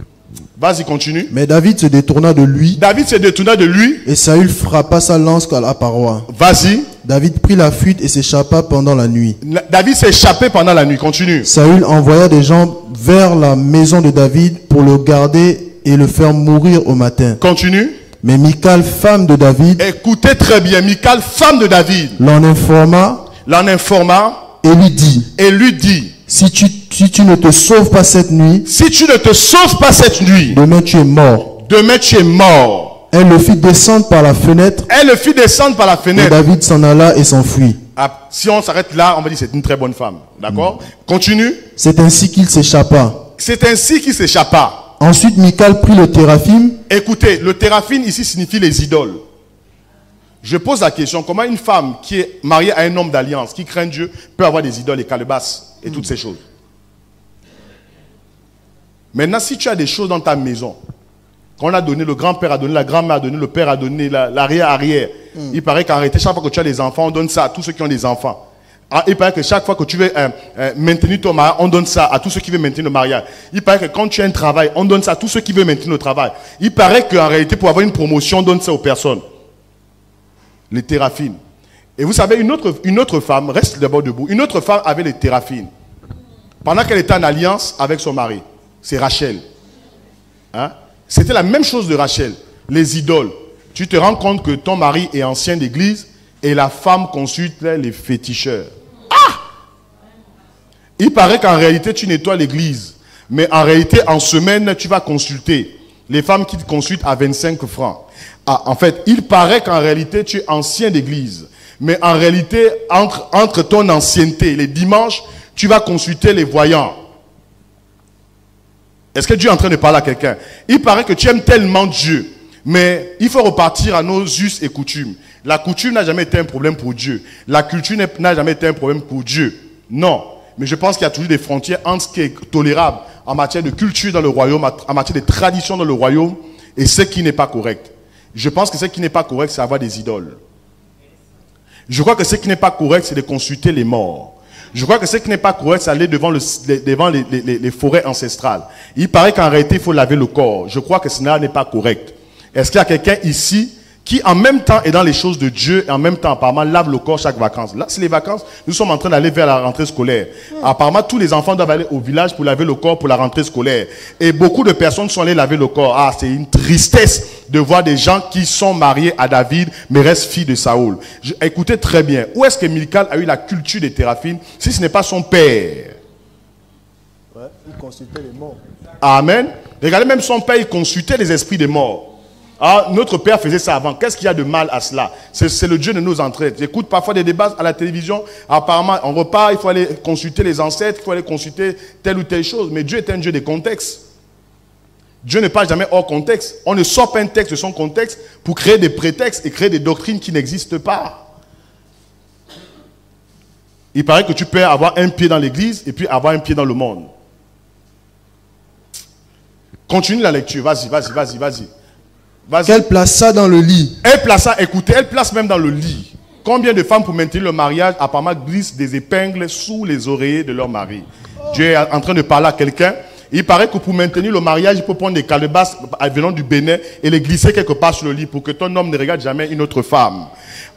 Vas-y, continue. Mais David se détourna de lui, David se détourna de lui. et Saül frappa sa lance à la paroi. Vas-y. David prit la fuite et s'échappa pendant la nuit. David s'est échappé pendant la nuit. Continue. Saül envoya des gens vers la maison de David pour le garder et le faire mourir au matin. Continue. Mais Michal, femme de David, Écoutez très bien. Michal, femme de David, l'en informa et lui dit, si tu ne te sauves pas cette nuit, si tu ne te sauves pas cette nuit, demain tu es mort. demain tu es mort. Elle le fit descendre par la fenêtre, Elle le fit descendre par la et fenêtre. David s'en alla et s'enfuit. Ah, si on s'arrête là, on va dire c'est une très bonne femme. D'accord? Continue. C'est ainsi qu'il s'échappa. C'est ainsi qu'il s'échappa. Ensuite Michal prit le téraphim. Écoutez, le téraphim ici signifie les idoles. Je pose la question, comment une femme qui est mariée à un homme d'alliance, qui craint Dieu, peut avoir des idoles, les calebasses et toutes ces choses? Maintenant, si tu as des choses dans ta maison, qu'on a donné, le grand-père a donné, la grand-mère a donné, le père a donné, l'arrière-arrière, il paraît qu'en réalité, chaque fois que tu as des enfants, on donne ça à tous ceux qui ont des enfants. Il paraît que chaque fois que tu veux maintenir ton mariage, on donne ça à tous ceux qui veulent maintenir le mariage. Il paraît que quand tu as un travail, on donne ça à tous ceux qui veulent maintenir le travail. Il paraît qu'en réalité, pour avoir une promotion, on donne ça aux personnes. Les téraphines. Et vous savez, une autre femme, reste d'abord debout, une autre femme avait les téraphines. Pendant qu'elle était en alliance avec son mari. C'est Rachel. Hein? C'était la même chose de Rachel. Les idoles. Tu te rends compte que ton mari est ancien d'église et la femme consulte les féticheurs. Il paraît qu'en réalité, tu nettoies l'église. Mais en réalité, en semaine, tu vas consulter. Les femmes qui te consultent à 25 francs. En fait, il paraît qu'en réalité, tu es ancien d'église. Mais en réalité, entre ton ancienneté, les dimanches, tu vas consulter les voyants. Est-ce que Dieu est en train de parler à quelqu'un? Il paraît que tu aimes tellement Dieu. Mais il faut repartir à nos us et coutumes. La coutume n'a jamais été un problème pour Dieu. La culture n'a jamais été un problème pour Dieu. Non. Mais je pense qu'il y a toujours des frontières entre ce qui est tolérable en matière de culture dans le royaume, en matière de tradition dans le royaume, et ce qui n'est pas correct. Je pense que ce qui n'est pas correct, c'est avoir des idoles. Je crois que ce qui n'est pas correct, c'est de consulter les morts. Je crois que ce qui n'est pas correct, c'est aller devant les forêts ancestrales. Il paraît qu'en réalité, il faut laver le corps. Je crois que cela n'est pas correct. Est-ce qu'il y a quelqu'un ici qui en même temps est dans les choses de Dieu et en même temps apparemment lave le corps chaque vacances? Là, c'est les vacances. Nous sommes en train d'aller vers la rentrée scolaire. Apparemment, tous les enfants doivent aller au village pour laver le corps pour la rentrée scolaire. Et beaucoup de personnes sont allées laver le corps. Ah, c'est une tristesse de voir des gens qui sont mariés à David mais restent filles de Saoul. Écoutez très bien. Où est-ce que Michal a eu la culture des téraphines si ce n'est pas son père? Ouais, il consultait les morts. Amen. Regardez, même son père, il consultait les esprits des morts. Ah, notre père faisait ça avant. Qu'est-ce qu'il y a de mal à cela? C'est le Dieu de nos ancêtres. J'écoute parfois des débats à la télévision. Apparemment, on repart, il faut aller consulter les ancêtres, il faut aller consulter telle ou telle chose. Mais Dieu est un Dieu des contextes. Dieu n'est pas jamais hors contexte. On ne sort pas un texte de son contexte pour créer des prétextes et créer des doctrines qui n'existent pas. Il paraît que tu peux avoir un pied dans l'église et puis avoir un pied dans le monde. Continue la lecture. Vas-y. Qu'elle plaça dans le lit. Elle plaça, écoutez, elle place même dans le lit. Combien de femmes pour maintenir le mariage apparemment glissent des épingles sous les oreillers de leur mari? Dieu est en train de parler à quelqu'un. Il paraît que pour maintenir le mariage, il faut prendre des calebasses venant du Bénin et les glisser quelque part sur le lit pour que ton homme ne regarde jamais une autre femme.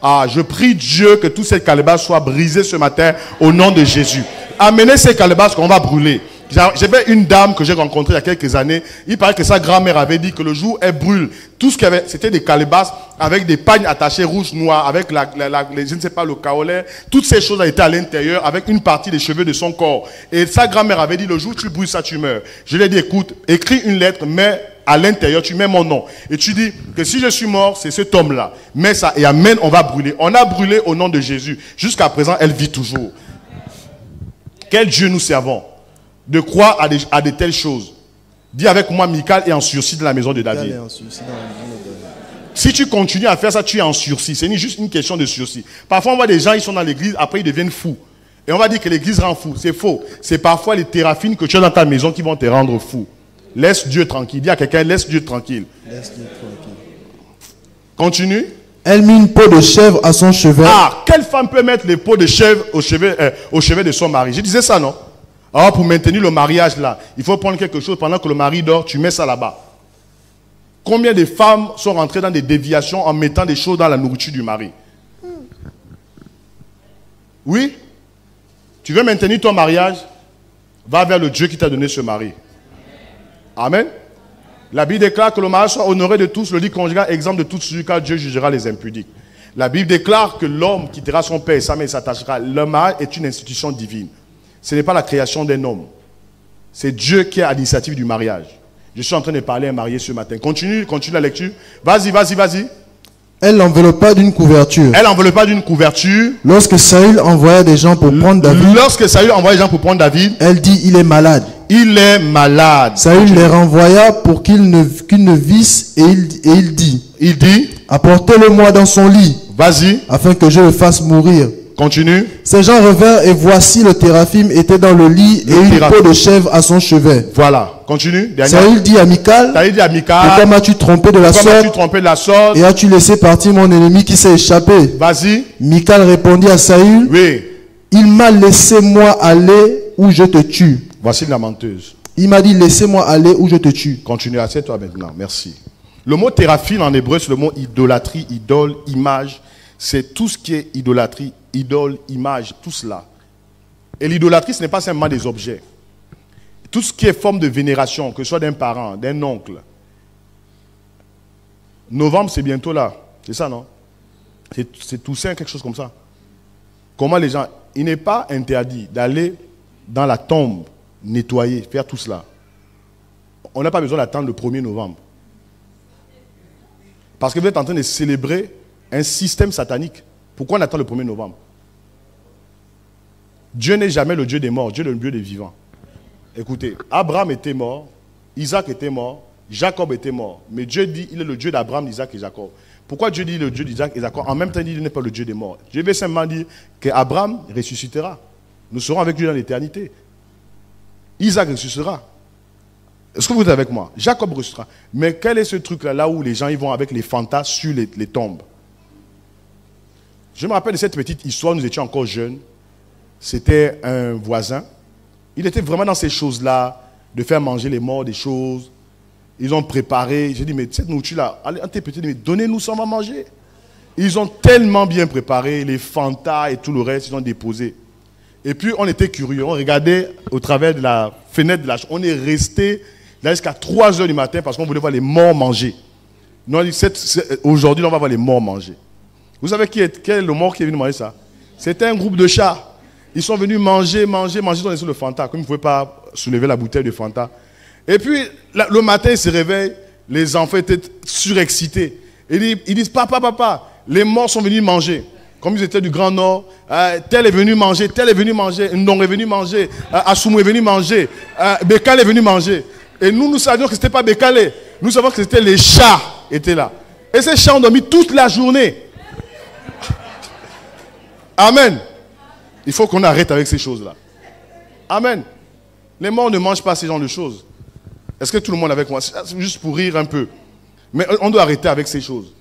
Ah, je prie Dieu que toutes ces calebasses soient brisées ce matin au nom de Jésus. amenez ces calebasses qu'on va brûler. J'avais une dame que j'ai rencontrée il y a quelques années. Il paraît que sa grand-mère avait dit que le jour où elle brûle, tout ce qu'il y avait, c'était des calebasses avec des pagnes attachées rouges, noires, avec je ne sais pas, le kaolin. Toutes ces choses étaient à l'intérieur avec une partie des cheveux de son corps. Et sa grand-mère avait dit, le jour où tu brûles ça, tu meurs. Je lui ai dit, écoute, écris une lettre, mais à l'intérieur, tu mets mon nom. Et tu dis que si je suis mort, c'est cet homme-là. Mets ça et amène, on va brûler. On a brûlé au nom de Jésus. Jusqu'à présent, elle vit toujours. Quel Dieu nous servons? De croire à de telles choses. Dis avec moi, Michal est en sursis dans la maison de David. Si tu continues à faire ça, tu es en sursis. C'est juste une question de sursis. Parfois, on voit des gens, ils sont dans l'église, après ils deviennent fous. Et on va dire que l'église rend fou. C'est faux. C'est parfois les théraphines que tu as dans ta maison qui vont te rendre fou. Laisse Dieu tranquille. Dis à quelqu'un, laisse Dieu tranquille. Laisse Dieu tranquille. Continue. Elle mit une peau de chèvre à son chevet. Ah, quelle femme peut mettre les peaux de chèvre au chevet de son mari? Je disais ça, non? Alors, pour maintenir le mariage là, il faut prendre quelque chose pendant que le mari dort, tu mets ça là-bas. Combien de femmes sont rentrées dans des déviations en mettant des choses dans la nourriture du mari? Oui? Tu veux maintenir ton mariage? Va vers le Dieu qui t'a donné ce mari. Amen. La Bible déclare que le mariage soit honoré de tous, le lit conjugal, exemple de toute souillure, car Dieu jugera les impudiques. La Bible déclare que l'homme quittera son père et sa mère et s'attachera. Le mariage est une institution divine. Ce n'est pas la création d'un homme. C'est Dieu qui est à l'initiative du mariage. Je suis en train de parler à un marié ce matin. Continue la lecture. Vas-y. Elle l'enveloppa d'une couverture. Lorsque Saül envoya des gens pour prendre David. Elle dit, il est malade. Saül les renvoya pour qu'ils ne vissent et il dit, apportez-le-moi dans son lit. Vas-y. Afin que je le fasse mourir. Continue. Ces gens revinrent et voici le téraphim était dans le lit et une peau de chèvre à son chevet. Voilà. Continue. Saül dit à Michal, pourquoi m'as-tu trompé de la sorte et as-tu laissé partir mon ennemi qui s'est échappé? Vas-y. Michal répondit à Saül, oui. Il m'a laissé moi aller ou je te tue. Voici la menteuse. Il m'a dit, laissez-moi aller ou je te tue. Continue, assieds-toi maintenant. Merci. Le mot téraphine en hébreu, c'est le mot idolâtrie, idole, image. C'est tout ce qui est idolâtrie, idole, image, tout cela. Et l'idolâtrie, ce n'est pas simplement des objets. Tout ce qui est forme de vénération, que ce soit d'un parent, d'un oncle. Novembre, c'est bientôt là. C'est ça, non? C'est Toussaint, quelque chose comme ça. Comment les gens... Il n'est pas interdit d'aller dans la tombe, nettoyer, faire tout cela. On n'a pas besoin d'attendre le 1er novembre. Parce que vous êtes en train de célébrer un système satanique. Pourquoi on attend le 1er novembre? Dieu n'est jamais le Dieu des morts, Dieu est le Dieu des vivants. Écoutez, Abraham était mort, Isaac était mort, Jacob était mort. Mais Dieu dit, il est le Dieu d'Abraham, d'Isaac et Jacob. Pourquoi Dieu dit le Dieu d'Isaac et Jacob? En même temps, il dit qu'il n'est pas le Dieu des morts. Dieu veut simplement dire qu'Abraham ressuscitera. Nous serons avec lui dans l'éternité. Isaac ressuscitera. Est-ce que vous êtes avec moi? Jacob ressuscitera. Mais quel est ce truc-là, là où les gens ils vont avec les fantasmes sur les tombes? Je me rappelle de cette petite histoire, nous étions encore jeunes. C'était un voisin. Il était vraiment dans ces choses-là, de faire manger les morts, des choses. Ils ont préparé. J'ai dit, mais cette nourriture-là, allez, un petit, mais donnez-nous ça, on va manger. Ils ont tellement bien préparé, les fantas et tout le reste, ils ont déposé. Et puis, on était curieux. On regardait au travers de la fenêtre de la chambre. On est resté là jusqu'à 3 heures du matin parce qu'on voulait voir les morts manger. Aujourd'hui, on va voir les morts manger. Vous savez quel est le mort qui est venu manger ça? C'était un groupe de chats. Ils sont venus manger. Ils sont sur le Fanta. Comme ils ne pouvaient pas soulever la bouteille de Fanta. Et puis, le matin, ils se réveillent. Les enfants étaient surexcités. Ils disent, papa, les morts sont venus manger. Comme ils étaient du Grand Nord, tel est venu manger, Ndong est venu manger, Assoumou est venu manger, Bekale est venu manger. Et nous savions que ce n'était pas Bekale. Nous savions que c'était les chats qui étaient là. Et ces chats ont dormi toute la journée. Amen. Il faut qu'on arrête avec ces choses-là. Amen. Les morts ne mangent pas ces genres de choses. Est-ce que tout le monde est avec moi? C'est juste pour rire un peu. Mais on doit arrêter avec ces choses.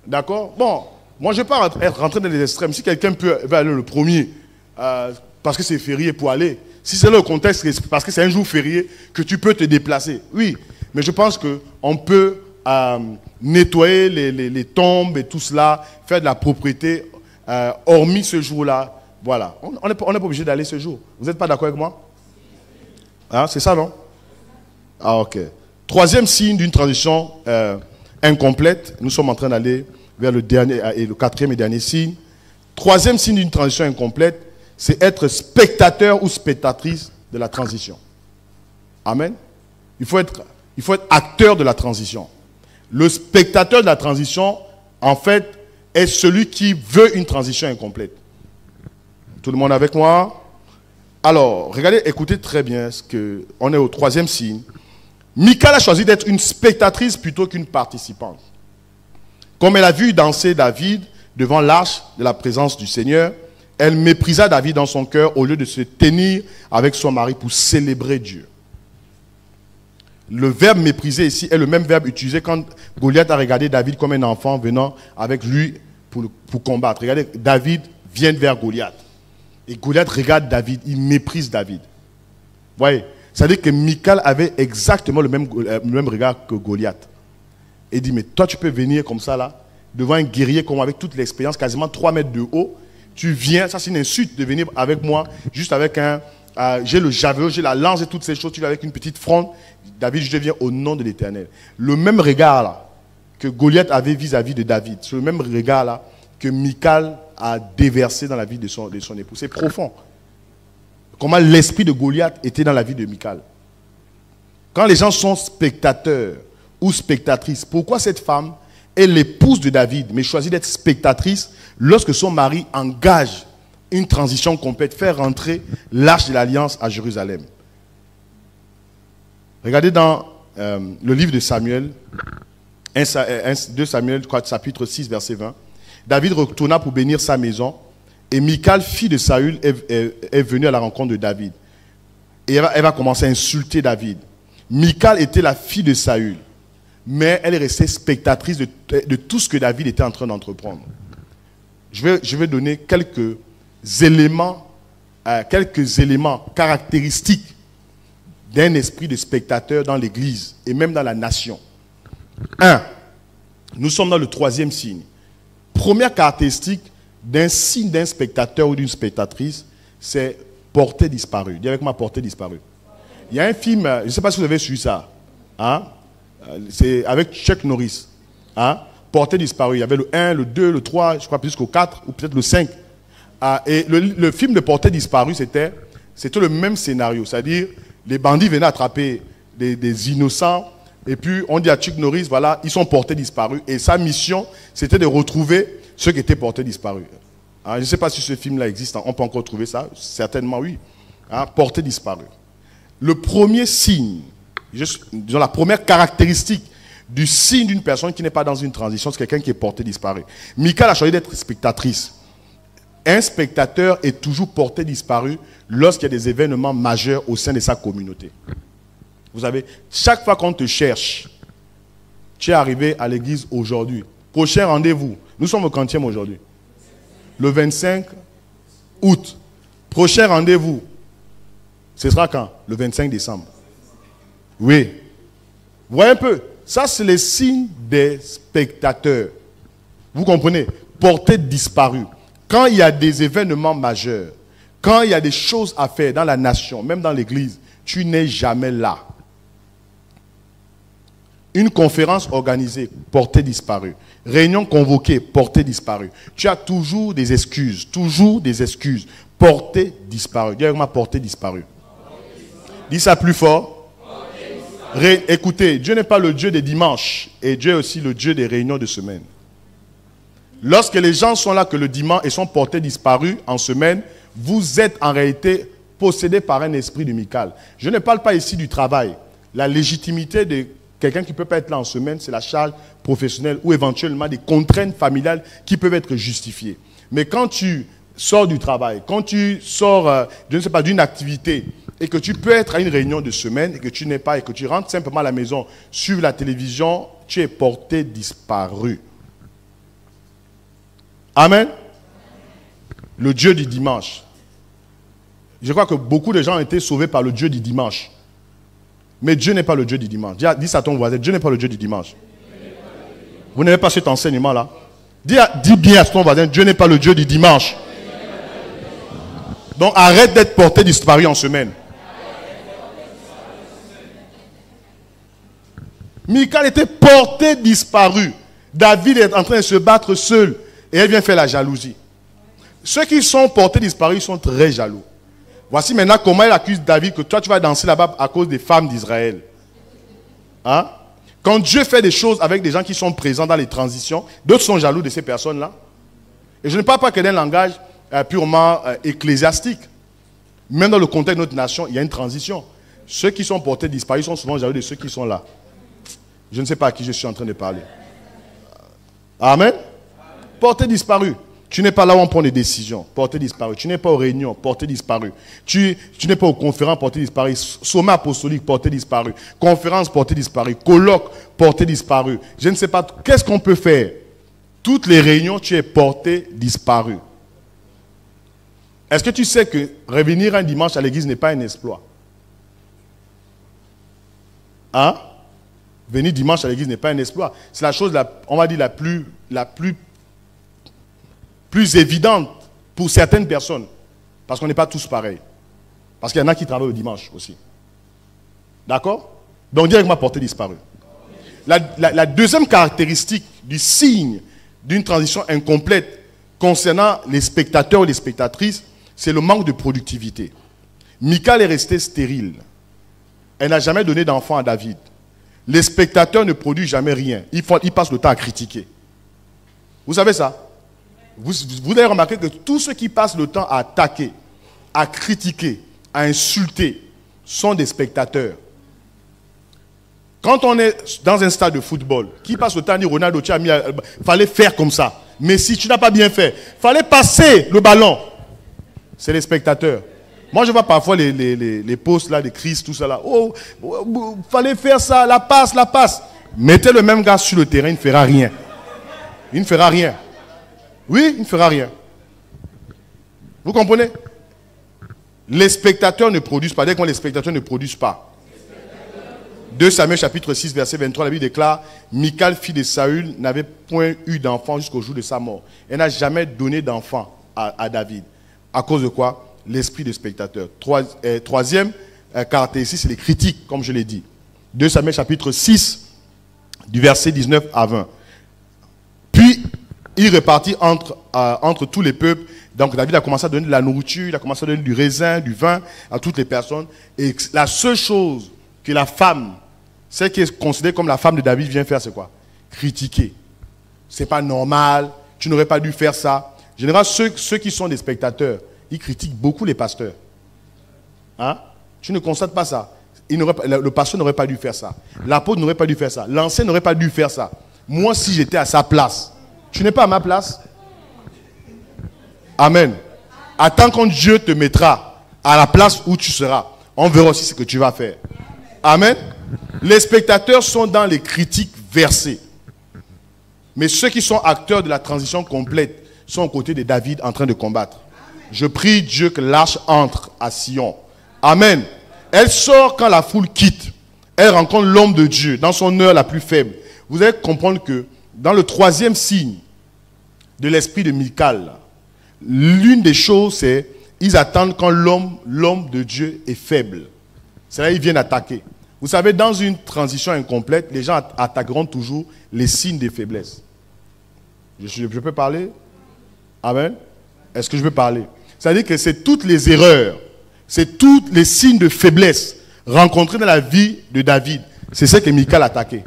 D'accord? Bon, moi je ne vais pas rentrer dans les extrêmes. Si quelqu'un peut aller le premier, parce que c'est férié pour aller, si c'est là le contexte, parce que c'est un jour férié, que tu peux te déplacer. Oui, mais je pense qu'on peut nettoyer les tombes et tout cela, faire de la propriété, hormis ce jour-là, Voilà. On n'est pas obligé d'aller ce jour. Vous n'êtes pas d'accord avec moi? Hein, c'est ça, non? Ah, ok. Troisième signe d'une transition incomplète. Nous sommes en train d'aller vers le dernier et le quatrième et dernier signe. Troisième signe d'une transition incomplète, c'est être spectateur ou spectatrice de la transition. Amen. Il faut être acteur de la transition. Le spectateur de la transition, en fait, est celui qui veut une transition incomplète. Tout le monde avec moi? Alors, regardez, écoutez très bien, on est au troisième signe. Michal a choisi d'être une spectatrice plutôt qu'une participante. Comme elle a vu danser David devant l'arche de la présence du Seigneur, elle méprisa David dans son cœur au lieu de se tenir avec son mari pour célébrer Dieu. Le verbe mépriser ici est le même verbe utilisé quand Goliath a regardé David comme un enfant venant avec lui pour combattre. Regardez, David vient vers Goliath. Et Goliath regarde David, il méprise David. Vous voyez, c'est-à-dire que Michal avait exactement le même regard que Goliath. Et dit, mais toi tu peux venir comme ça là, devant un guerrier comme avec toute l'expérience, quasiment 3 mètres de haut. Tu viens, ça c'est une insulte de venir avec moi, juste avec j'ai le javelot, j'ai la lance et toutes ces choses, tu viens avec une petite fronde. David, je viens au nom de l'Éternel. Le même regard là, que Goliath avait vis-à-vis de David, c'est le même regard là que Michal a déversé dans la vie de son époux. C'est profond. Comment l'esprit de Goliath était dans la vie de Michal. Quand les gens sont spectateurs ou spectatrices, pourquoi cette femme est l'épouse de David, mais choisit d'être spectatrice lorsque son mari engage une transition complète, faire rentrer l'arche de l'Alliance à Jérusalem? Regardez dans le livre de Samuel, 2 Samuel, chapitre 6, verset 20. David retourna pour bénir sa maison, et Michal, fille de Saül, est venue à la rencontre de David. Et elle va commencer à insulter David. Michal était la fille de Saül, mais elle est restée spectatrice de tout ce que David était en train d'entreprendre. Je vais donner quelques éléments caractéristiques d'un esprit de spectateur dans l'Église et même dans la nation. 1. Nous sommes dans le troisième signe. Première caractéristique d'un signe d'un spectateur ou d'une spectatrice, c'est portée disparue. Dis avec moi, portée disparue. Il y a un film, je ne sais pas si vous avez suivi ça, hein? C'est avec Chuck Norris, hein? Portée disparue. Il y avait le 1, le 2, le 3, je crois jusqu'au 4 ou peut-être le 5. Et le film de portée disparue, c'était le même scénario, c'est-à-dire les bandits venaient attraper des innocents. Et puis, on dit à Chuck Norris, voilà, ils sont portés disparus. Et sa mission, c'était de retrouver ceux qui étaient portés disparus. Hein, je ne sais pas si ce film-là existe. On peut encore trouver ça. Certainement, oui. Hein, portés disparus. Le premier signe, disons la première caractéristique du signe d'une personne qui n'est pas dans une transition, c'est quelqu'un qui est porté disparu. Michal a choisi d'être spectatrice. Un spectateur est toujours porté disparu lorsqu'il y a des événements majeurs au sein de sa communauté. Vous savez, chaque fois qu'on te cherche, tu es arrivé à l'église aujourd'hui. Prochain rendez-vous, nous sommes au 40e aujourd'hui. Le 25 août. Prochain rendez-vous, ce sera quand? Le 25 décembre. Oui. Vous voyez un peu? Ça, c'est les signes des spectateurs. Vous comprenez? Portés disparus. Quand il y a des événements majeurs, quand il y a des choses à faire dans la nation, même dans l'église, tu n'es jamais là. Une conférence organisée, portée disparue. Réunion convoquée, portée disparue. Tu as toujours des excuses, portée disparue. Dis avec moi, portée disparue. Dis ça plus fort. Écoutez, Dieu n'est pas le Dieu des dimanches, et Dieu est aussi le Dieu des réunions de semaine. Lorsque les gens sont là que le dimanche et sont portés disparus en semaine, vous êtes en réalité possédé par un esprit de Michal. Je ne parle pas ici du travail. La légitimité de quelqu'un qui ne peut pas être là en semaine, c'est la charge professionnelle ou éventuellement des contraintes familiales qui peuvent être justifiées. Mais quand tu sors du travail, quand tu sors, je ne sais pas, d'une activité et que tu peux être à une réunion de semaine et que tu n'es pas et que tu rentres simplement à la maison, suivre la télévision, tu es porté disparu. Amen. Le Dieu du dimanche. Je crois que beaucoup de gens ont été sauvés par le Dieu du dimanche. Mais Dieu n'est pas le Dieu du dimanche. Dis ça à ton voisin, Dieu n'est pas le Dieu du dimanche. Vous n'avez pas cet enseignement-là? Dis bien à ton voisin, Dieu n'est pas le Dieu du dimanche. Donc arrête d'être porté disparu en semaine. Michal était porté disparu. David est en train de se battre seul. Et elle vient faire la jalousie. Ceux qui sont portés disparus sont très jaloux. Voici maintenant comment elle accuse David que toi tu vas danser là-bas à cause des femmes d'Israël. Hein? Quand Dieu fait des choses avec des gens qui sont présents dans les transitions, d'autres sont jaloux de ces personnes-là. Et je ne parle pas que d'un langage purement ecclésiastique. Même dans le contexte de notre nation, il y a une transition. Ceux qui sont portés disparus sont souvent jaloux de ceux qui sont là. Je ne sais pas à qui je suis en train de parler. Amen. Porté disparu. Tu n'es pas là où on prend des décisions. Porté disparu. Tu n'es pas aux réunions. Porté disparu. Tu n'es pas aux conférences. Porté disparu. Sommet apostolique. Porté disparu. Conférence. Porté disparu. Colloque. Porté disparu. Je ne sais pas. Qu'est-ce qu'on peut faire? Toutes les réunions, tu es porté disparu. Est-ce que tu sais que revenir un dimanche à l'église n'est pas un exploit? Hein? Venir dimanche à l'église n'est pas un exploit. C'est la chose, on va dire, la plus évidente pour certaines personnes. Parce qu'on n'est pas tous pareils. Parce qu'il y en a qui travaillent le dimanche aussi. D'accord? Donc, directement porté disparu. La deuxième caractéristique du signe d'une transition incomplète concernant les spectateurs ou les spectatrices, c'est le manque de productivité. Michal est restée stérile. Elle n'a jamais donné d'enfant à David. Les spectateurs ne produisent jamais rien. Ils passent le temps à critiquer. Vous savez ça? Vous avez remarqué que tous ceux qui passent le temps à attaquer, à critiquer, à insulter, sont des spectateurs. Quand on est dans un stade de football, qui passe le temps à dire Ronaldo, il fallait faire comme ça. Mais si tu n'as pas bien fait, il fallait passer le ballon. C'est les spectateurs. Moi, je vois parfois les posts là, des crises, tout ça là. Oh, fallait faire ça, la passe. Mettez le même gars sur le terrain, il ne fera rien. Il ne fera rien. Oui, il ne fera rien. Vous comprenez? Les spectateurs ne produisent pas. Dès que les spectateurs ne produisent pas. 2 Samuel chapitre 6, verset 23, la Bible déclare, Michal, fille de Saül, n'avait point eu d'enfant jusqu'au jour de sa mort. Elle n'a jamais donné d'enfant à David. À cause de quoi? L'esprit de spectateur. Troisième caractéristique, c'est les critiques, comme je l'ai dit. 2 Samuel chapitre 6, du verset 19 à 20. Puis, il repartit entre tous les peuples. Donc, David a commencé à donner de la nourriture, il a commencé à donner du raisin, du vin à toutes les personnes. Et la seule chose que la femme, celle qui est considérée comme la femme de David, vient faire, c'est quoi? Critiquer. C'est pas normal, tu n'aurais pas dû faire ça. En général, ceux qui sont des spectateurs, ils critiquent beaucoup les pasteurs. Hein? Tu ne constates pas ça. Le pasteur n'aurait pas dû faire ça. L'apôtre n'aurait pas dû faire ça. L'ancien n'aurait pas dû faire ça. Moi, si j'étais à sa place, tu n'es pas à ma place. Amen. Attends quand Dieu te mettra à la place où tu seras. On verra aussi ce que tu vas faire. Amen. Les spectateurs sont dans les critiques versées. Mais ceux qui sont acteurs de la transition complète sont aux côtés de David en train de combattre. Je prie Dieu que l'arche entre à Sion. Amen. Elle sort quand la foule quitte. Elle rencontre l'homme de Dieu dans son heure la plus faible. Vous allez comprendre que dans le troisième signe de l'esprit de Michal, l'une des choses, c'est ils attendent quand l'homme de Dieu est faible. C'est là qu'ils viennent attaquer. Vous savez, dans une transition incomplète, les gens attaqueront toujours les signes de faiblesse. Je peux parler? Amen. Est-ce que je peux parler? C'est-à-dire que c'est toutes les erreurs, c'est tous les signes de faiblesse rencontrés dans la vie de David. C'est ce que Michal a attaqué.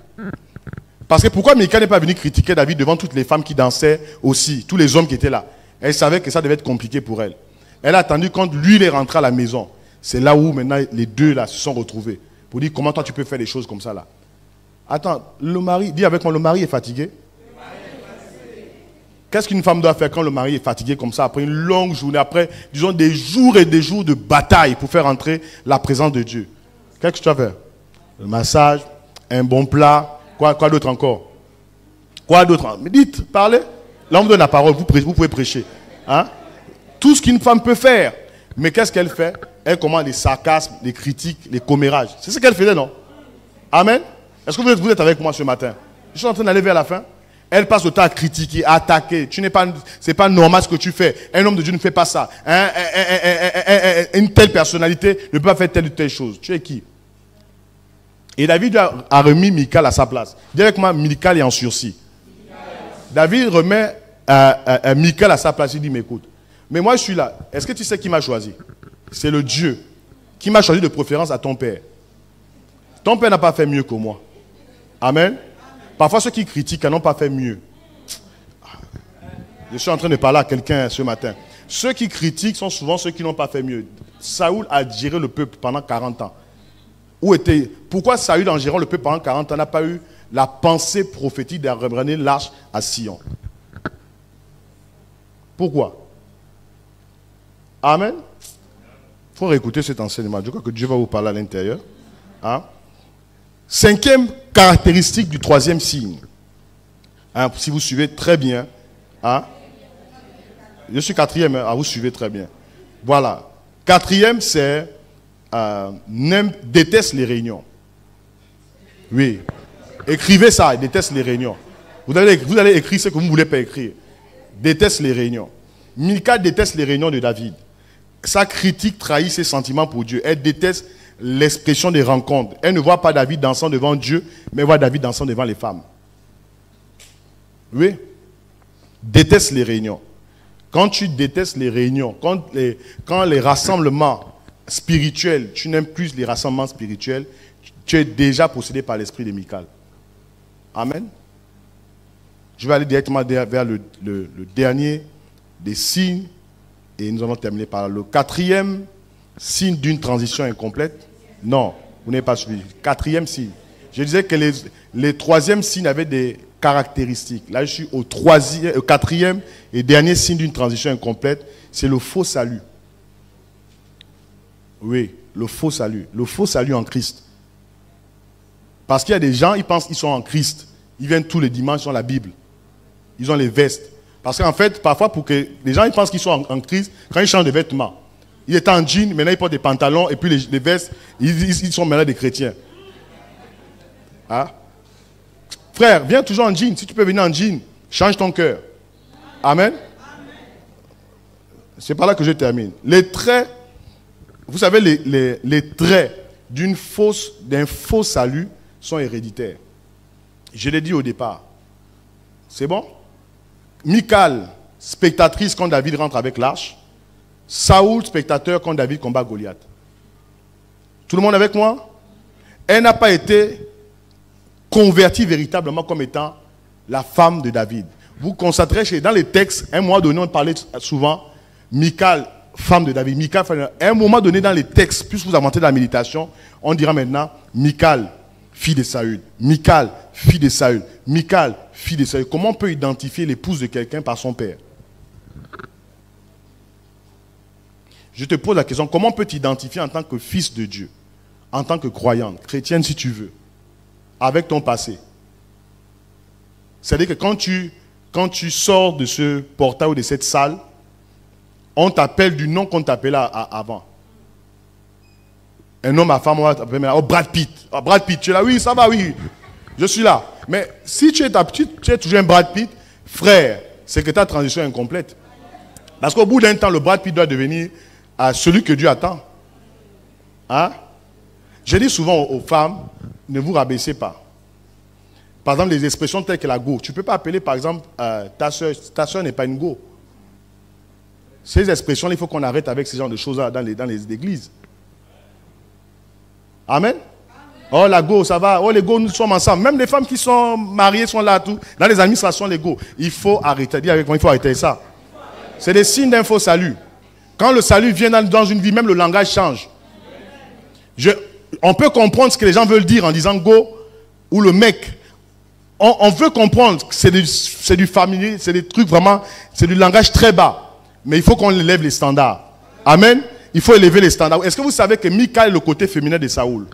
Parce que pourquoi Michal n'est pas venu critiquer David devant toutes les femmes qui dansaient aussi, tous les hommes qui étaient là? Elle savait que ça devait être compliqué pour elle. Elle a attendu quand lui il est rentré à la maison. C'est là où maintenant les deux là se sont retrouvés. Pour dire comment toi tu peux faire des choses comme ça là. Attends, le mari, dis avec moi, le mari est fatigué. Qu'est-ce qu'une femme doit faire quand le mari est fatigué comme ça, après une longue journée, après, disons, des jours et des jours de bataille pour faire entrer la présence de Dieu? Qu'est-ce que tu dois faire? Le massage, un bon plat, quoi d'autre encore? Quoi d'autre? Mais dites, parlez. Là, on me donne la parole, vous pouvez prêcher. Hein? Tout ce qu'une femme peut faire. Mais qu'est-ce qu'elle fait? Elle commande les sarcasmes, les critiques, les commérages. C'est ce qu'elle faisait, non? Amen? Est-ce que vous êtes avec moi ce matin? Je suis en train d'aller vers la fin. Elle passe le temps à critiquer, à attaquer. C'est pas normal ce que tu fais. Un homme de Dieu ne fait pas ça. Une telle personnalité ne peut pas faire telle ou telle chose. Tu es qui? Et David a remis Michal à sa place. Dis avec moi, Michal est en sursis. David remet Michal à sa place. Il dit, mais écoute, mais moi je suis là. Est-ce que tu sais qui m'a choisi? C'est le Dieu qui m'a choisi de préférence à ton père. Ton père n'a pas fait mieux que moi. Amen. Parfois, ceux qui critiquent n'ont pas fait mieux. Je suis en train de parler à quelqu'un ce matin. Ceux qui critiquent sont souvent ceux qui n'ont pas fait mieux. Saoul a géré le peuple pendant 40 ans. Pourquoi Saül, en gérant le peuple pendant 40 ans, n'a pas eu la pensée prophétique de ramener l'arche à Sion? Pourquoi? Amen. Il faut réécouter cet enseignement. Je crois que Dieu va vous parler à l'intérieur. Hein? 5e caractéristique du 3e signe. Hein, si vous suivez très bien. Hein? Je suis 4e, hein, vous suivez très bien. Voilà. 4e, c'est déteste les réunions. Oui. Écrivez ça, déteste les réunions. Vous allez écrire ce que vous ne voulez pas écrire. Déteste les réunions. Michal déteste les réunions de David. Sa critique trahit ses sentiments pour Dieu. Elle déteste l'expression des rencontres. Elle ne voit pas David dansant devant Dieu, mais voit David dansant devant les femmes. Oui. Déteste les réunions. Quand tu détestes les réunions, quand les rassemblements spirituels, tu n'aimes plus les rassemblements spirituels, tu es déjà possédé par l'esprit de Michal. Amen. Je vais aller directement vers le dernier des signes et nous allons terminer par le 4e signe d'une transition incomplète. Non, vous n'avez pas suivi. 4e signe. Je disais que les 3e signes avaient des caractéristiques. Là, je suis au 4e et dernier signe d'une transition incomplète, c'est le faux salut. Oui, le faux salut. Le faux salut en Christ. Parce qu'il y a des gens, ils pensent qu'ils sont en Christ. Ils viennent tous les dimanches, ils ont la Bible. Ils ont les vestes. Parce qu'en fait, parfois, pour que les gens ils pensent qu'ils sont en Christ, quand ils changent de vêtements, ils étaient en jean, maintenant ils portent des pantalons, et puis les vestes, ils sont maintenant des chrétiens. Hein? Frère, viens toujours en jean. Si tu peux venir en jean, change ton cœur. Amen. C'est par là que je termine. Les traits, vous savez, les traits d'un faux salut sont héréditaires. Je l'ai dit au départ. C'est bon? Michal, spectatrice quand David rentre avec l'arche. Saoul, spectateur quand David combat Goliath. Tout le monde avec moi? Elle n'a pas été convertie véritablement comme étant la femme de David. Vous constaterez dans les textes, à un moment donné, on parlait souvent Michal, femme de David. Michal, à un moment donné dans les textes, plus vous avancez dans la méditation, on dira maintenant Michal, fille de Saül. Michal, fille de Saül. Michal, fille de Saül. Comment on peut identifier l'épouse de quelqu'un par son père? Je te pose la question, comment on peut t'identifier en tant que fils de Dieu, en tant que croyante, chrétienne si tu veux, avec ton passé? C'est-à-dire que quand tu sors de ce portail ou de cette salle, on t'appelle du nom qu'on t'appelait avant. Un homme à femme, on va t'appeler maintenant, oh Brad Pitt. Oh, Brad Pitt, tu es là? Oui, ça va, oui. Je suis là. Mais si tu es toujours un Brad Pitt, frère, c'est que ta transition est incomplète. Parce qu'au bout d'un temps, le Brad Pitt doit devenir celui que Dieu attend. Hein? Je dis souvent aux femmes, ne vous rabaissez pas. Par exemple, les expressions telles que la go. Tu ne peux pas appeler, par exemple, ta soeur n'est pas une go. Ces expressions, il faut qu'on arrête avec ces genres de choses-là dans les églises. Amen. Oh, la go, ça va. Oh, les go, nous sommes ensemble. Même les femmes qui sont mariées sont là, tout. Dans les administrations, les go. Il faut arrêter. Dis avec moi, il faut arrêter ça. C'est des signes d'un faux salut. Quand le salut vient dans une vie, même le langage change. On peut comprendre ce que les gens veulent dire en disant go ou le mec. On veut comprendre que c'est du familier, c'est des trucs vraiment, c'est du langage très bas. Mais il faut qu'on élève les standards. Amen. Il faut élever les standards. Est-ce que vous savez que Michal est le côté féminin de Saoul?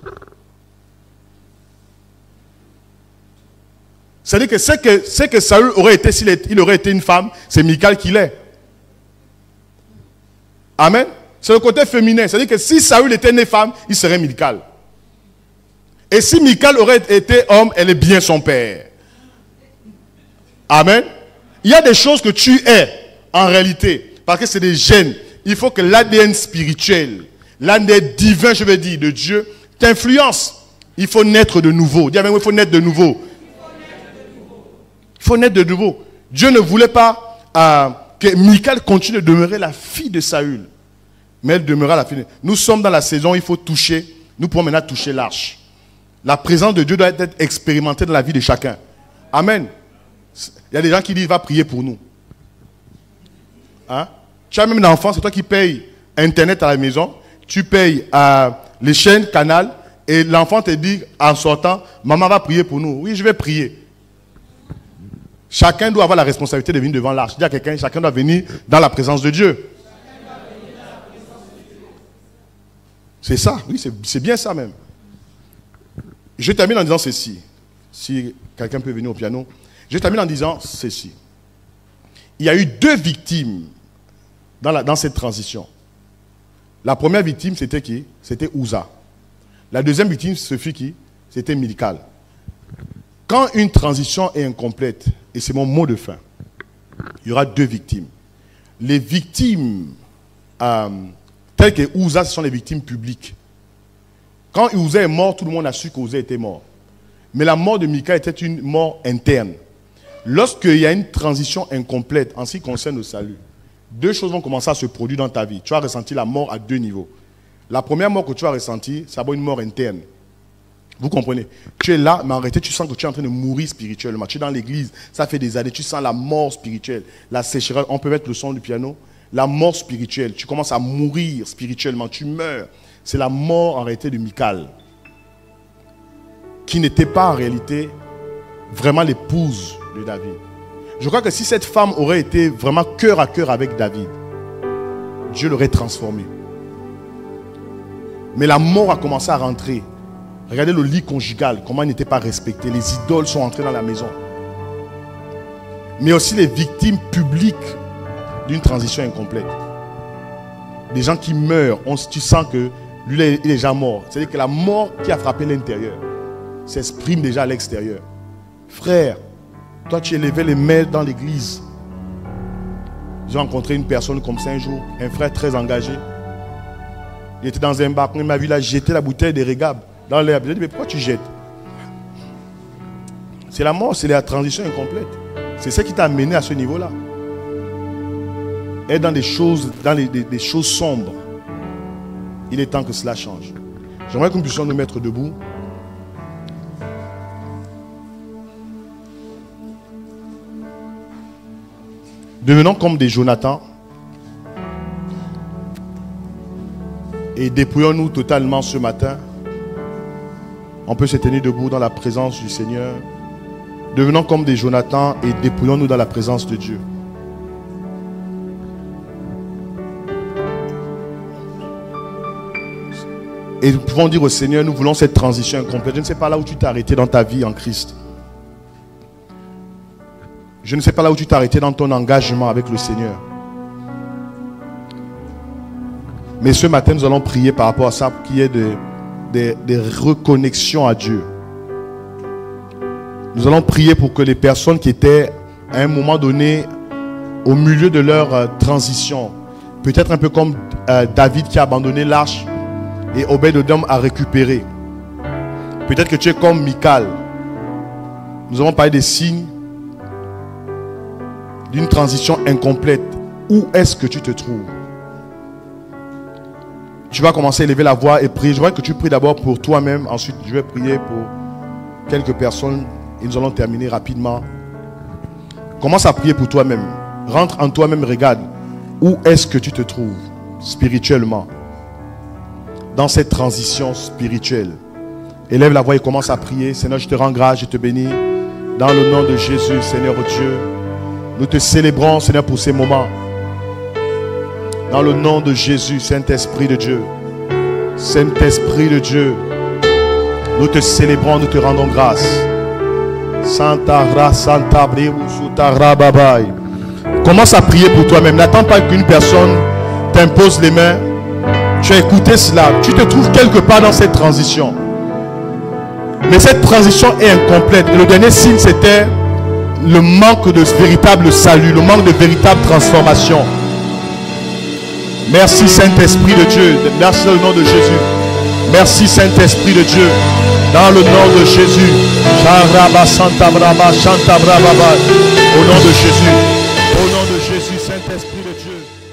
C'est-à-dire que ce que Saül aurait été s'il aurait été une femme, c'est Michal qui l'est. Amen. C'est le côté féminin. C'est-à-dire que si Saül était né femme, il serait Michal. Et si Michal aurait été homme, elle est bien son père. Amen. Il y a des choses que tu es en réalité, parce que c'est des gènes. Il faut que l'ADN spirituel, l'ADN divin, je veux dire, de Dieu, t'influence. Il faut naître de nouveau. Dis avec moi, il faut naître de nouveau. Il faut naître de nouveau. Dieu ne voulait pas que Michal continue de demeurer la fille de Saül. Mais elle demeura la fille. Nous sommes dans la saison où il faut toucher. Nous pouvons maintenant toucher l'arche. La présence de Dieu doit être expérimentée dans la vie de chacun. Amen. Il y a des gens qui disent, va prier pour nous. Hein? Tu as même un enfant, c'est toi qui payes Internet à la maison. Tu payes les chaînes, Canal. Et l'enfant te dit, en sortant, maman va prier pour nous. Oui, je vais prier. Chacun doit avoir la responsabilité de venir devant l'arche. Dis à quelqu'un, chacun doit venir dans la présence de Dieu. C'est ça, oui, c'est bien ça même. Je termine en disant ceci. Si quelqu'un peut venir au piano. Je termine en disant ceci. Il y a eu 2 victimes dans cette transition. La première victime, c'était qui? C'était Uza. La deuxième victime, ce fut qui? C'était Michal. Quand une transition est incomplète, et c'est mon mot de fin, il y aura 2 victimes. Les victimes telles que Uza, ce sont les victimes publiques. Quand Uza est mort, tout le monde a su qu'Uza était mort. Mais la mort de Michal était une mort interne. Lorsqu'il y a une transition incomplète en ce qui concerne le salut, 2 choses vont commencer à se produire dans ta vie. Tu as ressenti la mort à 2 niveaux. La première mort que tu as ressentie, c'est d'abord une mort interne. Vous comprenez? Tu es là, mais en réalité, tu sens que tu es en train de mourir spirituellement. Tu es dans l'église, ça fait des années, tu sens la mort spirituelle. La sécheresse, on peut mettre le son du piano. La mort spirituelle, tu commences à mourir spirituellement, tu meurs. C'est la mort en réalité de Michal, qui n'était pas en réalité vraiment l'épouse de David. Je crois que si cette femme aurait été vraiment cœur à cœur avec David, Dieu l'aurait transformée. Mais la mort a commencé à rentrer. Regardez le lit conjugal, comment il n'était pas respecté. Les idoles sont entrées dans la maison. Mais aussi les victimes publiques d'une transition incomplète. Des gens qui meurent, tu sens que lui, il est déjà mort. C'est-à-dire que la mort qui a frappé l'intérieur s'exprime déjà à l'extérieur. Frère, toi tu élevais les mains dans l'église. J'ai rencontré une personne comme ça un jour, un frère très engagé. Il était dans un bar, quand il m'a vu là jeter la bouteille de Régab dans l'herbe. J'ai dit, mais pourquoi tu jettes? C'est la mort, c'est la transition incomplète. C'est ce qui t'a amené à ce niveau-là. Être dans des choses, des choses sombres. Il est temps que cela change. J'aimerais que nous puissions nous mettre debout. Devenons comme des Jonathan. Et dépouillons-nous totalement ce matin. On peut se tenir debout dans la présence du Seigneur. Devenons comme des Jonathan et dépouillons-nous dans la présence de Dieu. Et nous pouvons dire au Seigneur, nous voulons cette transition incomplète. Je ne sais pas là où tu t'es arrêté dans ta vie en Christ. Je ne sais pas là où tu t'es arrêté dans ton engagement avec le Seigneur. Mais ce matin, nous allons prier par rapport à ça, pour qu'il y ait des reconnexions à Dieu. Nous allons prier pour que les personnes qui étaient à un moment donné au milieu de leur transition, peut-être un peu comme David qui a abandonné l'arche et Obed-Edom a récupéré. Peut-être que tu es comme Michal. Nous avons parlé des signes d'une transition incomplète. Où est-ce que tu te trouves? Tu vas commencer à élever la voix et prier. Je voudrais que tu pries d'abord pour toi-même. Ensuite, je vais prier pour quelques personnes. Et nous allons terminer rapidement. Commence à prier pour toi-même. Rentre en toi-même, regarde. Où est-ce que tu te trouves spirituellement? Dans cette transition spirituelle. Élève la voix et commence à prier. Seigneur, je te rends grâce, je te bénis. Dans le nom de Jésus, Seigneur Dieu. Nous te célébrons, Seigneur, pour ces moments. Dans le nom de Jésus, Saint-Esprit de Dieu. Saint-Esprit de Dieu. Nous te célébrons, nous te rendons grâce. Commence à prier pour toi-même. N'attends pas qu'une personne t'impose les mains. Tu as écouté cela. Tu te trouves quelque part dans cette transition. Mais cette transition est incomplète. Et le dernier signe, c'était le manque de véritable salut, le manque de véritable transformation. Merci Saint-Esprit de Dieu. Merci au nom de Jésus. Merci Saint-Esprit de Dieu. Dans le nom de Jésus. Au nom de Jésus. Au nom de Jésus, Saint-Esprit de Dieu.